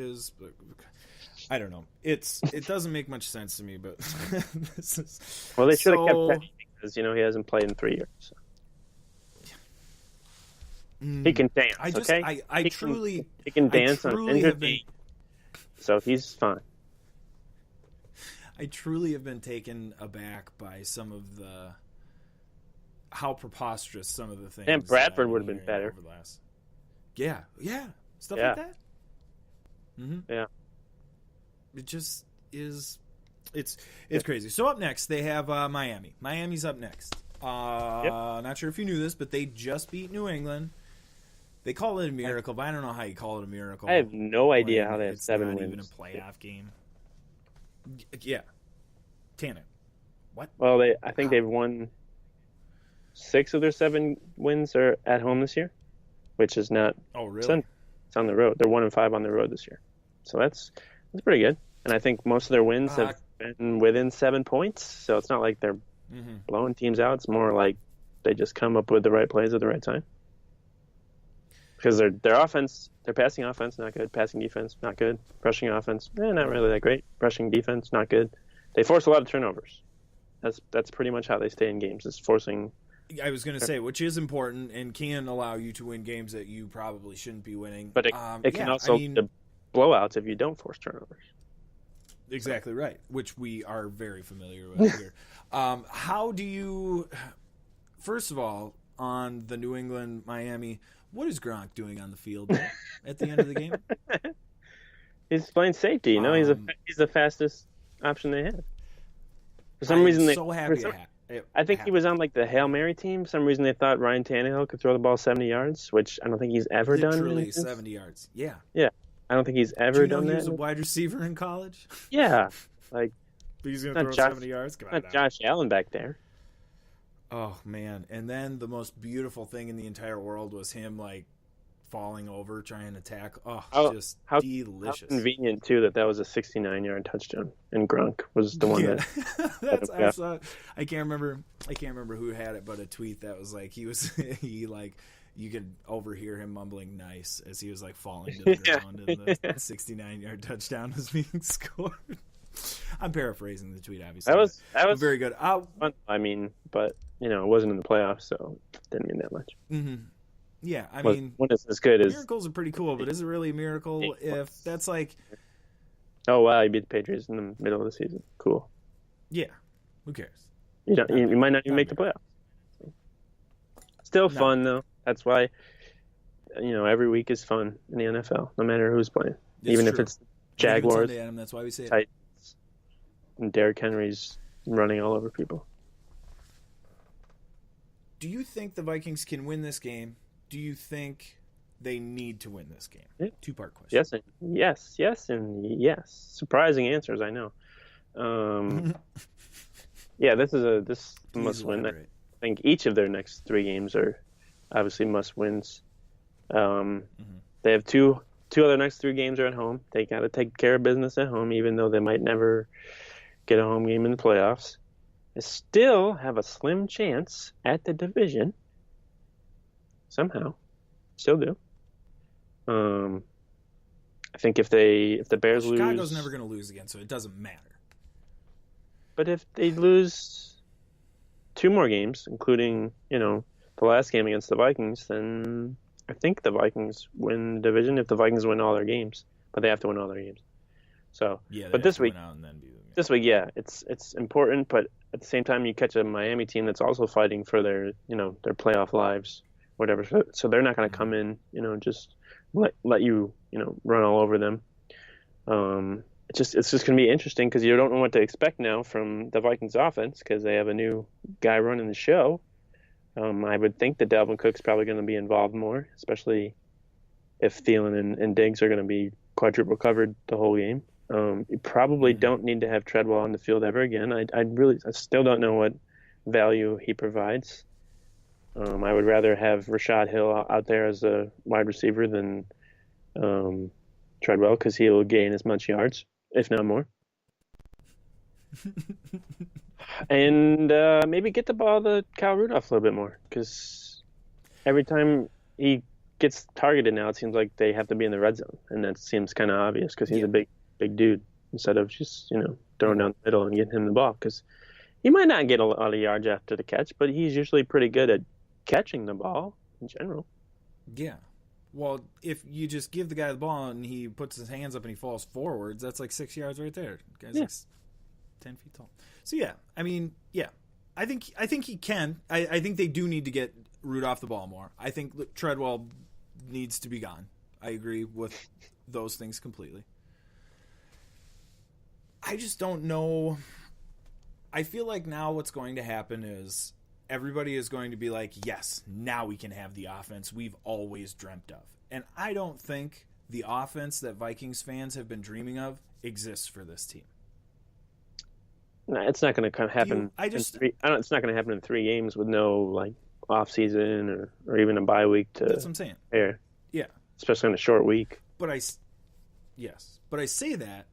I don't know. It doesn't make much sense to me, but this is, well, they should have kept Teddy because he hasn't played in 3 years. So. He can dance. He can dance on injured knee, so he's fine. I truly have been taken aback by some of how preposterous some of the things. And Bradford would have been better. Yeah, stuff like that. Mm-hmm. Yeah, it just is. It's crazy. So up next they have Miami. Miami's up next. Not sure if you knew this, but they just beat New England. They call it a miracle, but I don't know how you call it a miracle. I have no idea how they have 7 wins. It's not even a playoff game. Yeah, Tanner. What? Well, I think they've won 6 of their 7 wins are at home this year, which is not. Oh, really? It's on the road. They're 1-5 on the road this year, so that's pretty good. And I think most of their wins have been within 7 points, so it's not like they're blowing teams out. It's more like they just come up with the right plays at the right time. Because their offense, their passing offense, not good. Passing defense, not good. Rushing offense, not really that great. Rushing defense, not good. They force a lot of turnovers. That's pretty much how they stay in games, is forcing. I was going to say, which is important and can allow you to win games that you probably shouldn't be winning. But it can also the blowouts if you don't force turnovers. Exactly right, which we are very familiar with here. How do you, first of all, on the New England Miami, what is Gronk doing on the field there at the end of the game? He's playing safety. You know, he's the fastest option they have. For some reason, I think he was on like the Hail Mary team. For some reason, they thought Ryan Tannehill could throw the ball 70 yards, which I don't think he's ever done. Literally 70 yards. Yeah. Yeah. I don't think he's ever done that. He was a wide receiver in college? Yeah. Like, but he's going to throw 70 yards? Come on. Not Josh Allen back there. Oh, man. And then the most beautiful thing in the entire world was him, like, falling over, trying to tackle. Oh, just delicious. How convenient, too, that was a 69-yard touchdown, and Gronk was the one that... I can't remember who had it, but a tweet that was like, you could overhear him mumbling nice as he was like falling to the ground and the 69-yard touchdown was being scored. I'm paraphrasing the tweet, obviously. That was very good. Fun, I mean, but it wasn't in the playoffs, so it didn't mean that much. Mm-hmm. Yeah, I mean, when it's as good as miracles are pretty cool, but is it really a miracle if that's like, oh wow, you beat the Patriots in the middle of the season? Cool. Yeah, who cares? You might not even make the playoffs. Still fun though. That's why, every week is fun in the NFL, no matter who's playing. Even if it's Jaguars, Sunday, Adam, that's why we say Titans, and Derrick Henry's running all over people. Do you think the Vikings can win this game? Do you think they need to win this game? Yeah. Two-part question. Yes, and yes. Surprising answers, I know. Yeah, this is a must win. I think each of their next 3 games are obviously must wins. They have two other next 3 games are at home. They got to take care of business at home, even though they might never get a home game in the playoffs. They still have a slim chance at the division. Somehow, still do. I think if the Bears lose, Chicago's never going to lose again, so it doesn't matter. But if they lose 2 more games, including the last game against the Vikings, then I think the Vikings win the division if the Vikings win all their games. But they have to win all their games. So, but this week, it's important. But at the same time, you catch a Miami team that's also fighting for their playoff lives, whatever. So they're not going to come in, just let you, run all over them. It's just going to be interesting because you don't know what to expect now from the Vikings offense because they have a new guy running the show. I would think that Dalvin Cook's probably going to be involved more, especially if Thielen and Diggs are going to be quadruple covered the whole game. You probably don't need to have Treadwell on the field ever again. I still don't know what value he provides. I would rather have Rashad Hill out there as a wide receiver than Treadwell because he'll gain as much yards, if not more. And maybe get the ball to Kyle Rudolph a little bit more because every time he gets targeted now, it seems like they have to be in the red zone, and that seems kind of obvious because he's a big dude instead of just throwing down the middle and getting him the ball because he might not get a lot of yards after the catch, but he's usually pretty good at catching the ball in general. Yeah. Well, if you just give the guy the ball and he puts his hands up and he falls forwards, that's like 6 yards right there. The guy's like 10 feet tall. So yeah, I mean, yeah, I think he can. I think they do need to get Rudolph the ball more. I think Treadwell needs to be gone. I agree with those things completely. I just don't know. I feel like now what's going to happen is everybody is going to be like, yes, now we can have the offense we've always dreamt of. And I don't think the offense that Vikings fans have been dreaming of exists for this team. No, it's not going to happen. It's not going to happen in 3 games with no off season or even a bye week to. That's what I'm saying. Air. Yeah, especially on a short week. But I say that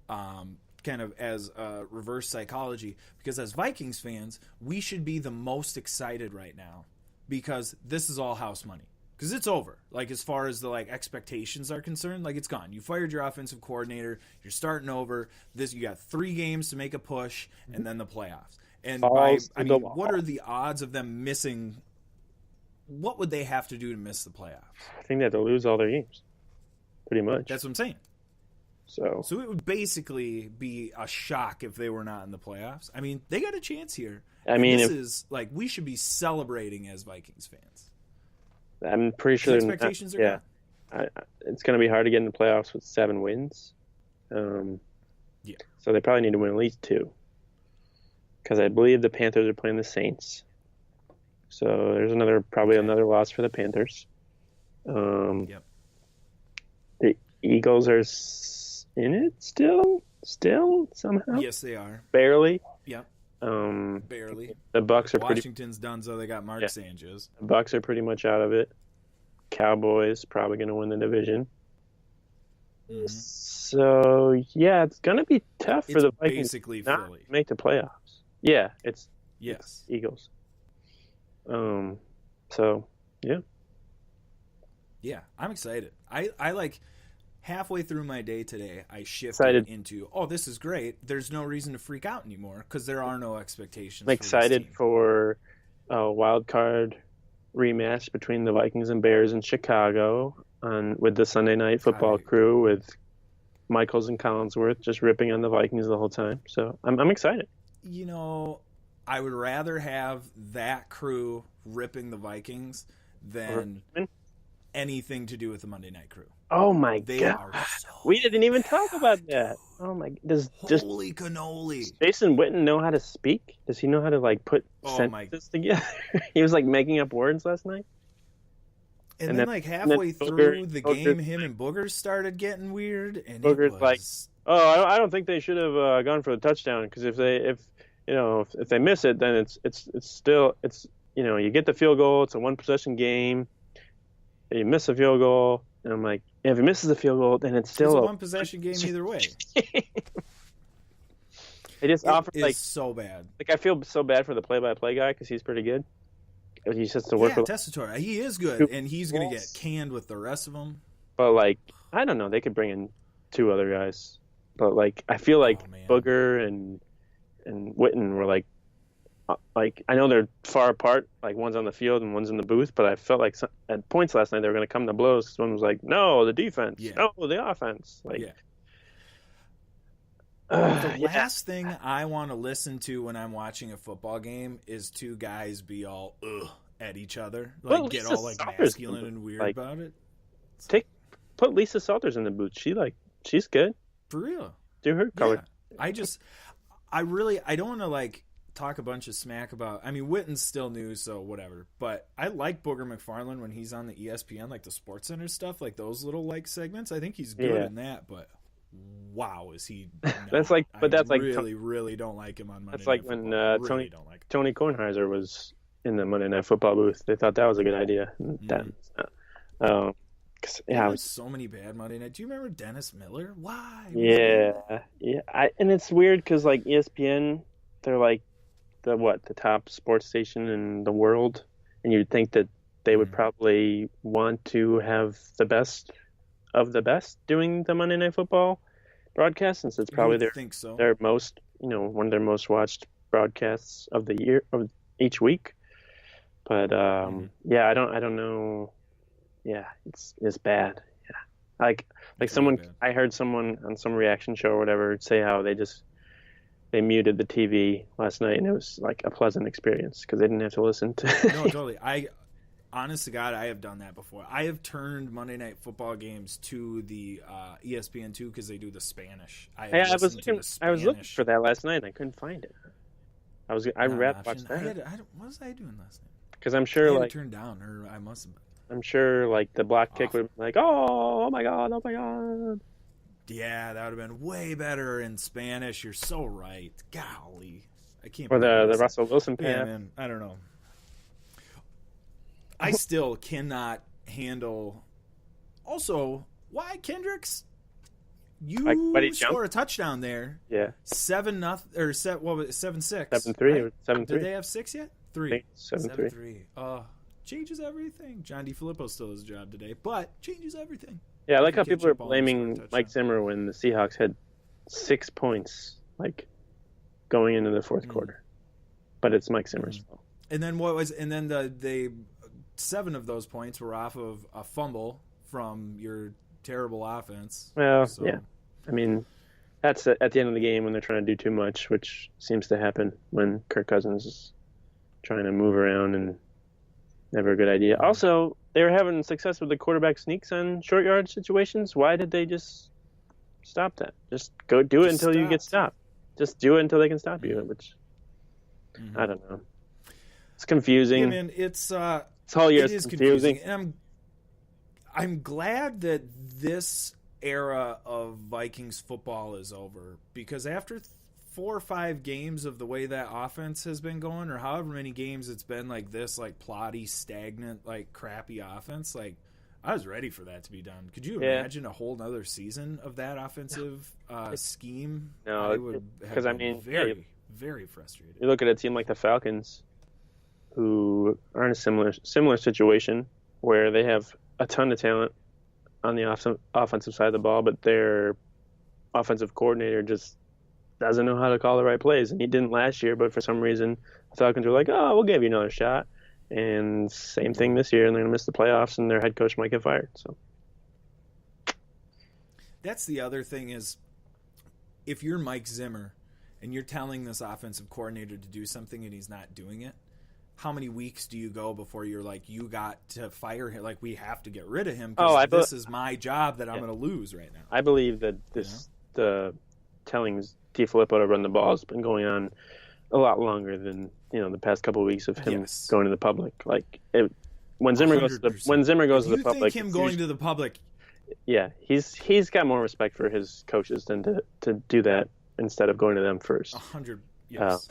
kind of as reverse psychology because as Vikings fans, we should be the most excited right now because this is all house money. Because it's over. As far as the expectations are concerned, it's gone. You fired your offensive coordinator. You're starting over. You got 3 games to make a push, and then the playoffs. And what are the odds of them missing? What would they have to do to miss the playoffs? I think they have to lose all their games, pretty much. That's what I'm saying. So it would basically be a shock if they were not in the playoffs. I mean, they got a chance here. I mean, this is like we should be celebrating as Vikings fans. I'm pretty sure Expectations are gone. It's going to be hard to get in the playoffs with 7 wins. Yeah. So they probably need to win at least 2. Because I believe the Panthers are playing the Saints. So there's probably another loss for the Panthers. Yep. The Eagles are in it still somehow. Yes, they are. Barely. Yep. Barely. The Bucks are Washington's done, so they got Mark Sanchez. The Bucks are pretty much out of it. Cowboys probably going to win the division. Mm-hmm. So yeah, it's going to be tough for the Vikings basically not Philly. to make the playoffs. Yeah, it's Eagles. So yeah. Yeah, I'm excited. I like halfway through my day today, I shifted into, this is great. There's no reason to freak out anymore because there are no expectations. I'm excited for a wild card rematch between the Vikings and Bears in Chicago with the Sunday Night Football crew with Michaels and Collinsworth just ripping on the Vikings the whole time. So I'm excited. You know, I would rather have that crew ripping the Vikings than anything to do with the Monday Night crew. Oh my God! We didn't even talk about that. Oh my! Holy cannoli! Does Jason Witten know how to speak? Does he know how to like put sentences together? He was like making up words last night. And then like halfway through the game, him and Boogers started getting weird. And Boogers like, I don't think they should have gone for the touchdown because if they miss it, then it's still you get the field goal. It's a 1-possession game. You miss a field goal, and I'm like, if he misses a field goal, then it's still a 1-possession game either way. They just offer like so bad. Like I feel so bad for the play-by-play guy because he's pretty good. He just has to work with Tessitore. He is good, and he's going to get canned with the rest of them. But like, I don't know. They could bring in 2 other guys, but like, I feel like Booger and Witten were like I know they're far apart. Like one's on the field and one's in the booth, but I felt like at points last night they were going to come to blows. Because one was like, "No, the defense. No, the offense." Like, the last thing I want to listen to when I'm watching a football game is 2 guys be all at each other, like get all like masculine and weird about it. Put Lisa Salters in the booth. She's good for real. Do her color. Yeah. I don't want to like talk a bunch of smack about. I mean, Witten's still new, so whatever. But I like Booger McFarland when he's on the ESPN, like the Sports Center stuff, like those little like segments. I think he's good in that, but. Wow, is he? That's like, but that's like really don't like him on Monday. That's like when Tony Kornheiser was in the Monday Night Football booth. They thought that was a good idea. There's so many bad Monday Night. Do you remember Dennis Miller? Why? Yeah. And it's weird because like ESPN, they're like the top sports station in the world, and you'd think that they would probably want to have the best of the best doing the Monday Night Football broadcast, since it's probably their most, one of their most watched broadcasts of the year, of each week. But I don't know. Yeah, it's bad. Yeah, like someone, I heard someone on some reaction show or whatever say how they muted the TV last night, and it was like a pleasant experience because they didn't have to listen to. No, totally. Honest to God, I have done that before. I have turned Monday Night Football games to the ESPN2 because they do the Spanish. I was looking for that last night and I couldn't find it. I'd rather watch that. What was I doing last night? Because I'm sure I had it turned down, or I must have. I'm sure like the block kick would have been like, oh my god. Yeah, that would have been way better in Spanish. You're so right. Golly, I can't. Or the Russell Wilson pass. Yeah, man, I don't know. I still cannot handle. Also, why Kendricks? You score a touchdown there. Yeah. 7-0 or 7-6. 7-3 right? 7-3. Did they have 6 yet? 3. 7-3. Changes everything. John DeFilippo still has a job today, but changes everything. Yeah, I like how people are blaming Mike Zimmer when the Seahawks had 6 points, like going into the fourth quarter, but it's Mike Zimmer's fault. And then the 7 of those points were off of a fumble from your terrible offense. Well, I mean, that's at the end of the game when they're trying to do too much, which seems to happen when Kirk Cousins is trying to move around and never a good idea. Also, they were having success with the quarterback sneaks on short yard situations. Why did they just stop that? Just go do it until you get stopped. Just do it until they can stop you, which I don't know. It's confusing. Yeah, man, it's all year it's confusing. And I'm glad that this era of Vikings football is over, because after 4 or 5 games of the way that offense has been going, or however many games it's been like this, like plotty, stagnant, like crappy offense, like I was ready for that to be done. Could you imagine a whole nother season of that offensive scheme? No, I would have been very frustrated. You look at a team like the Falcons, who are in a similar situation where they have a ton of talent on the offensive side of the ball, but their offensive coordinator just doesn't know how to call the right plays. And he didn't last year, but for some reason the Falcons were like, oh, we'll give you another shot. And same thing this year, and they're going to miss the playoffs, and their head coach might get fired. So that's the other thing is, if you're Mike Zimmer and you're telling this offensive coordinator to do something and he's not doing it, how many weeks do you go before you're like, you got to fire him? Like, we have to get rid of him because this is my job that I'm going to lose right now. I believe that the telling DeFilippo to run the ball has been going on a lot longer than the past couple of weeks of him going to the public. Like when Zimmer goes to the public, think him going to the public? Yeah, he's got more respect for his coaches than to do that instead of going to them first. 100. Yes.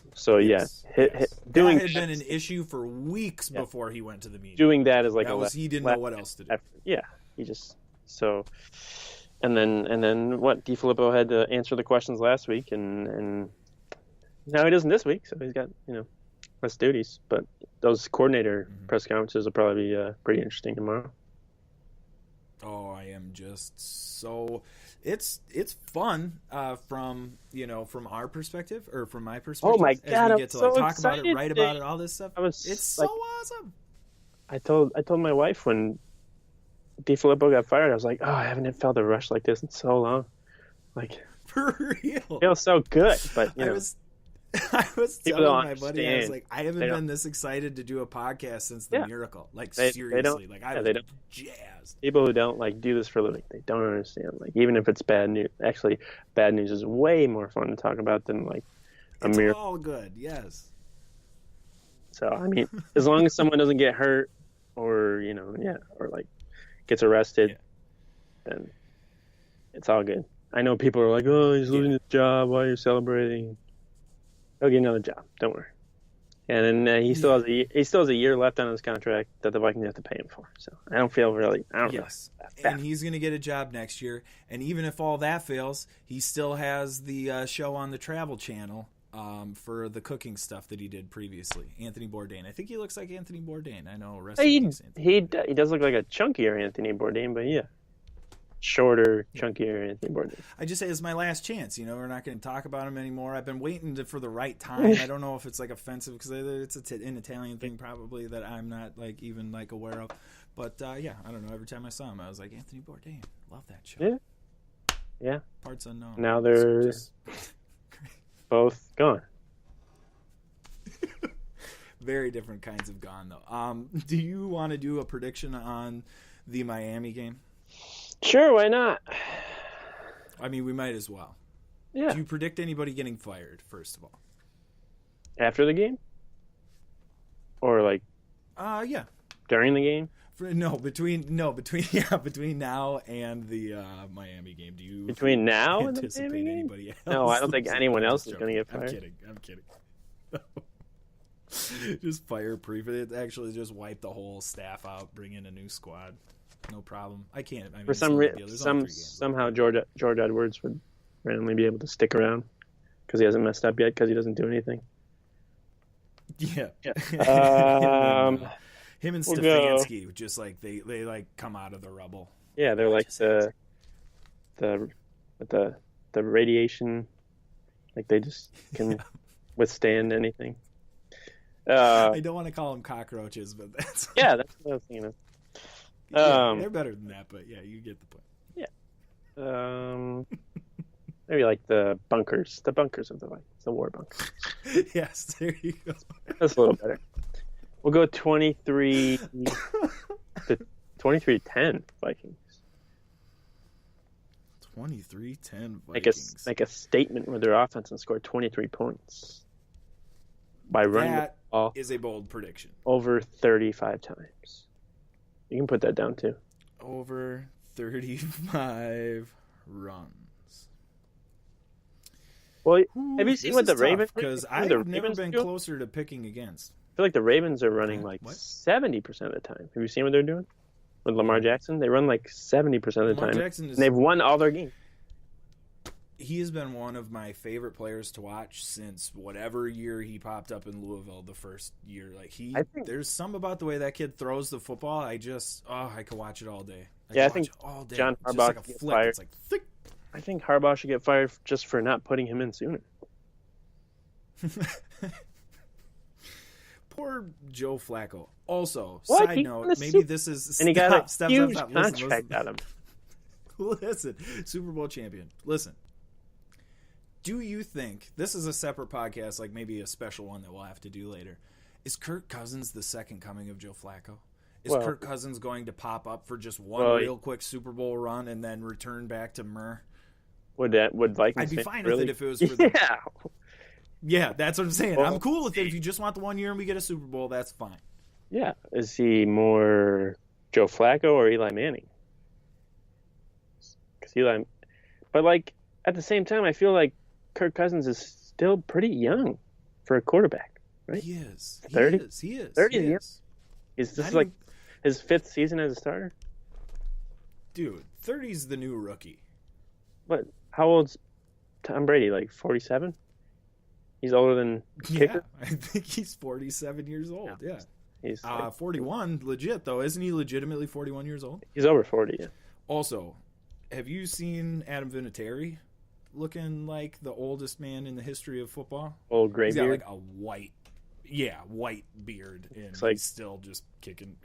Doing that had been an issue for weeks before he went to the meeting. Doing that is like he didn't know what else to do. Effort. Yeah, he just and then what? DeFilippo had to answer the questions last week, and now he doesn't this week, so he's got less duties. But those coordinator press conferences will probably be pretty interesting tomorrow. Oh, I am just so. It's fun from our perspective, or from my perspective. Oh my God! As we get to talk about it, write about it, all this stuff. It's so awesome. I told my wife when DeFilippo got fired, I was like, oh, I haven't felt a rush like this in so long. Like, for real, it feels so good. But I was telling my buddy, I was like, I haven't been this excited to do a podcast since the Miracle. Like, seriously, I was jazzed. People who don't do this for a living, they don't understand. Like, even if it's bad news, actually, bad news is way more fun to talk about than a miracle. It's all good, yes. So I mean, as long as someone doesn't get hurt, or gets arrested, then it's all good. I know people are like, oh, he's losing his job. Why are you celebrating? He'll get another job. Don't worry. And then he still has a year left on his contract that the Vikings have to pay him for. So I don't feel really. And he's going to get a job next year. And even if all that fails, he still has the show on the Travel Channel for the cooking stuff that he did previously. Anthony Bourdain. I think he looks like Anthony Bourdain. I know. He does look like a chunkier Anthony Bourdain, but yeah. Shorter, chunkier Anthony Bourdain. I just say it's my last chance. We're not going to talk about him anymore. I've been waiting for the right time. I don't know if it's offensive because it's an Italian thing probably that I'm not even aware of. But I don't know. Every time I saw him, I was like, Anthony Bourdain, love that show. Yeah. Parts unknown. Now they're both gone. Very different kinds of gone though. Do you want to do a prediction on the Miami game? Sure, why not? I mean, we might as well. Yeah. Do you predict anybody getting fired, first of all? After the game? Or yeah. During the game? Between now and the Miami game. Do you between now anticipate and the anybody else? No, I don't think anyone else is going to get fired. I'm kidding. Just fire-proof it. Actually, just wipe the whole staff out. Bring in a new squad. No problem. I can't. I mean, for some reason, somehow George Edwards would randomly be able to stick around because he hasn't messed up yet because he doesn't do anything. Yeah. Him and Stefanski, just they come out of the rubble. Yeah, they're like the radiation, they just can withstand anything. I don't want to call them cockroaches, but that's that's what I was thinking of. They're better than that, but yeah, you get the point. Yeah. Maybe like the bunkers of the Vikings, the war bunkers. Yes, there you go. That's a little better. We'll go 23 to 23-10 Vikings. 23-10 Vikings. Make a statement with their offense and score 23 points by running the That ball is a bold prediction. over 35 times. You can put that down too. Over 35 runs. Well, Ooh, have you seen this what the is tough, Ravens? Because have you seen what I've the never Ravens been do? closer to picking against. I feel like the Ravens are running like What? 70% of the time. Have you seen what they're doing with Lamar Jackson? They run like 70% of the Lamar time, Jackson is, and they've won all their games. he has been one of my favorite players to watch since whatever year he popped up in Louisville the first year. Like there's some about the way that kid throws the football. I could watch it all day. I think watch it all day. John It's Harbaugh just like a should get flick. fired. It's like thick. I think Harbaugh should get fired just for not putting him in sooner. Poor Joe Flacco. Also, What? side He note, won the maybe Super- this is And he got a stop, huge stop. contract out of him. Listen, Super Bowl champion. Listen. Do you think this is a separate podcast, like maybe a special one that we'll have to do later? Is Kirk Cousins the second coming of Joe Flacco? Is Well- Kirk Cousins going to pop up for just one real quick Super Bowl run and then return back to Murr? Would Vikings? I'd be fans fine really? with it if it was for the Yeah. Yeah, that's what I'm saying. Well, I'm cool with it. If you just want the 1 year and we get a Super Bowl, that's fine. Yeah. Is he more Joe Flacco or Eli Manning? But like at the same time, I feel like Kirk Cousins is still pretty young for a quarterback, right? He is. 30? He is. 30 He is young. is. Is this Not like even- his 5th season as a starter? Dude, 30's the new rookie. What? How old's Tom Brady? Like 47? He's older than Kicker. Yeah, I think he's 47 years old. Yeah. He's like, 41, legit though. Isn't he legitimately 41 years old? he's over 40. Yeah. Also, have you seen Adam Vinatieri looking like the oldest man in the history of football? Old gray He's got beard. like a white beard, and It's like- he's still just kicking.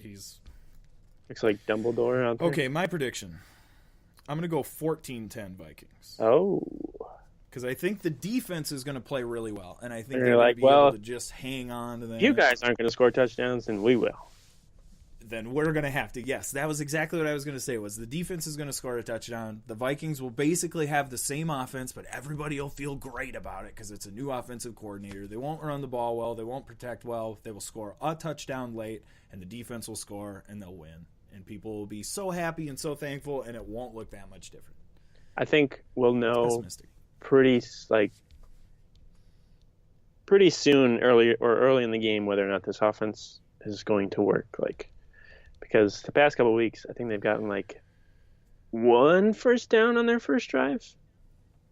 Looks like Dumbledore out there. Okay, my prediction. I'm going to go 14-10 Vikings. Oh. Because I think the defense is going to play really well, and I think And they're you're going like, to be well, able to just hang on to that. You guys aren't going to score touchdowns, and we will. Then we're going to have to. Yes, that was exactly what I was going to say. Was the defense is going to score a touchdown. The Vikings will basically have the same offense, but everybody will feel great about it because it's a new offensive coordinator. They won't run the ball well. They won't protect well. They will score a touchdown late, and the defense will score, and they'll win. And people will be so happy and so thankful, and it won't look that much different. I think we'll know Pessimistic. pretty soon, early in the game, whether or not this offense is going to work. Because the past couple of weeks, I think they've gotten like 1 first down on their first drive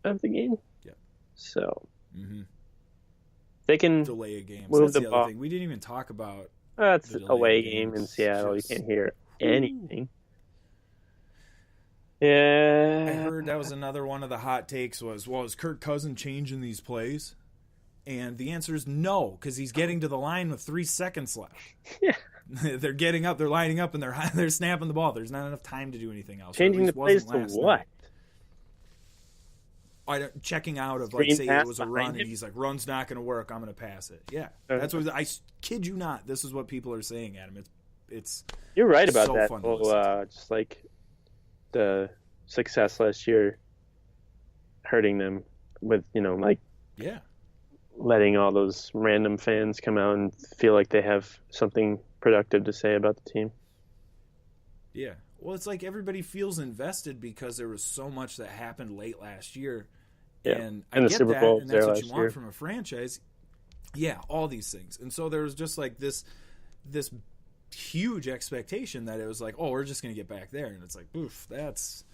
of the game. Yeah. So Mm-hmm. they can. Delay a game. Move That's the the ball. other thing. We didn't even talk about. It's the an delay away games. game in Seattle. Just- You can't hear anything. Yeah. I heard that was another one of the hot takes was, well, is Kirk Cousins changing these plays? And the answer is no, because he's getting to the line with 3 seconds left. Yeah. They're getting up, they're lining up, and they're snapping the ball. There's not enough time to do anything else. Changing Or the at plays least to wasn't last what? night. Checking out of, Screen like, say pass it was a behind run, him? and he's like, run's not going to work, I'm going to pass it. Yeah, that's what I kid you not. This is what people are saying, Adam. It's You're right about so that. fun to Whole, listen just like the success last year hurting them with, like yeah. letting all those random fans come out and feel like they have something productive to say about the team. Yeah. Well, it's like everybody feels invested because there was so much that happened late last year. Yeah. And I And the get Super that, Bowl and there that's what last you want year. from a franchise. Yeah, all these things. And so there was just like this huge expectation that it was like, oh, we're just going to get back there. And it's like, oof, that's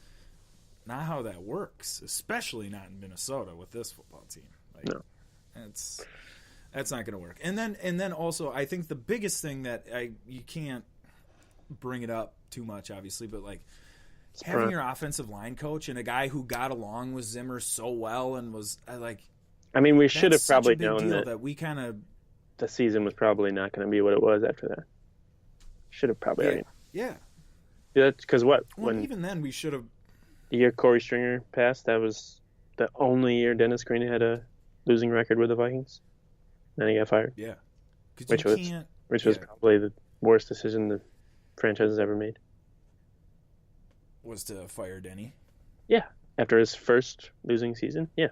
not how that works, especially not in Minnesota with this football team. Like, No. That's not going to work. And then also, I think the biggest thing that you can't bring it up too much, obviously, but like having your offensive line coach and a guy who got along with Zimmer so well and was like, I mean, we should have that's such probably a big known deal that we kind of the season was probably not going to be what it was after that. Should have probably already. yeah. Yeah, because what? Well, when even then, we should have. the year Corey Stringer passed, that was the only year Dennis Green had a losing record with the Vikings. Then he got fired, Yeah. 'Cause which you was can't. which was yeah. probably the worst decision the franchise has ever made. Was to fire Denny. Yeah, after his first losing season, yeah.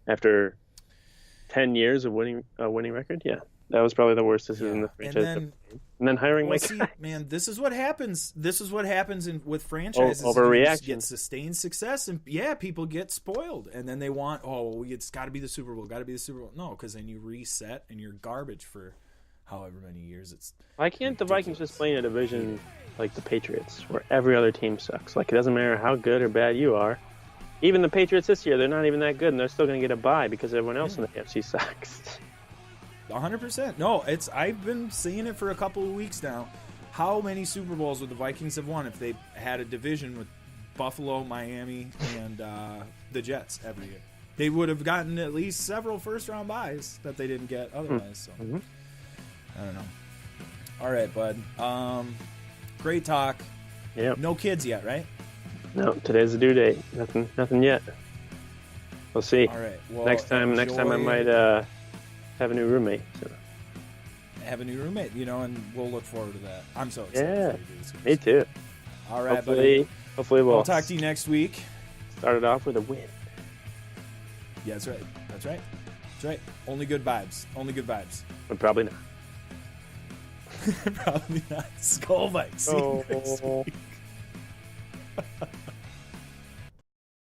After 10 years of winning a winning record, yeah. That was probably the worst decision the franchise ever made. And then hiring Well, Mike. see, man, this is what happens. This is what happens with franchises. Overreaction. You get sustained success, and people get spoiled, and then they want, it's got to be the Super Bowl, got to be the Super Bowl. No, because then you reset, and you're garbage for however many years. It's Why can't the Vikings just play in a division like the Patriots, where every other team sucks? Like, it doesn't matter how good or bad you are. Even the Patriots this year, they're not even that good, and they're still going to get a bye because everyone else in the AFC sucks. 100%. No, I've been seeing it for a couple of weeks now. How many Super Bowls would the Vikings have won if they had a division with Buffalo, Miami, and the Jets every year? They would have gotten at least several first-round byes that they didn't get otherwise. So I don't know. All right, bud. Great talk. Yeah. No kids yet, right? No, today's the due date. Nothing yet. We'll see. All right. Well, Next time I might have a new roommate. So. Have a new roommate, and we'll look forward to that. I'm so excited. Yeah, for you to do this. me too. All right, buddy. Hopefully we'll I'll talk to you next week. start it off with a win. Yeah, that's right. That's right. That's right. Only good vibes. Only good vibes. But probably not. Probably not. Skull Vikes. See you next week.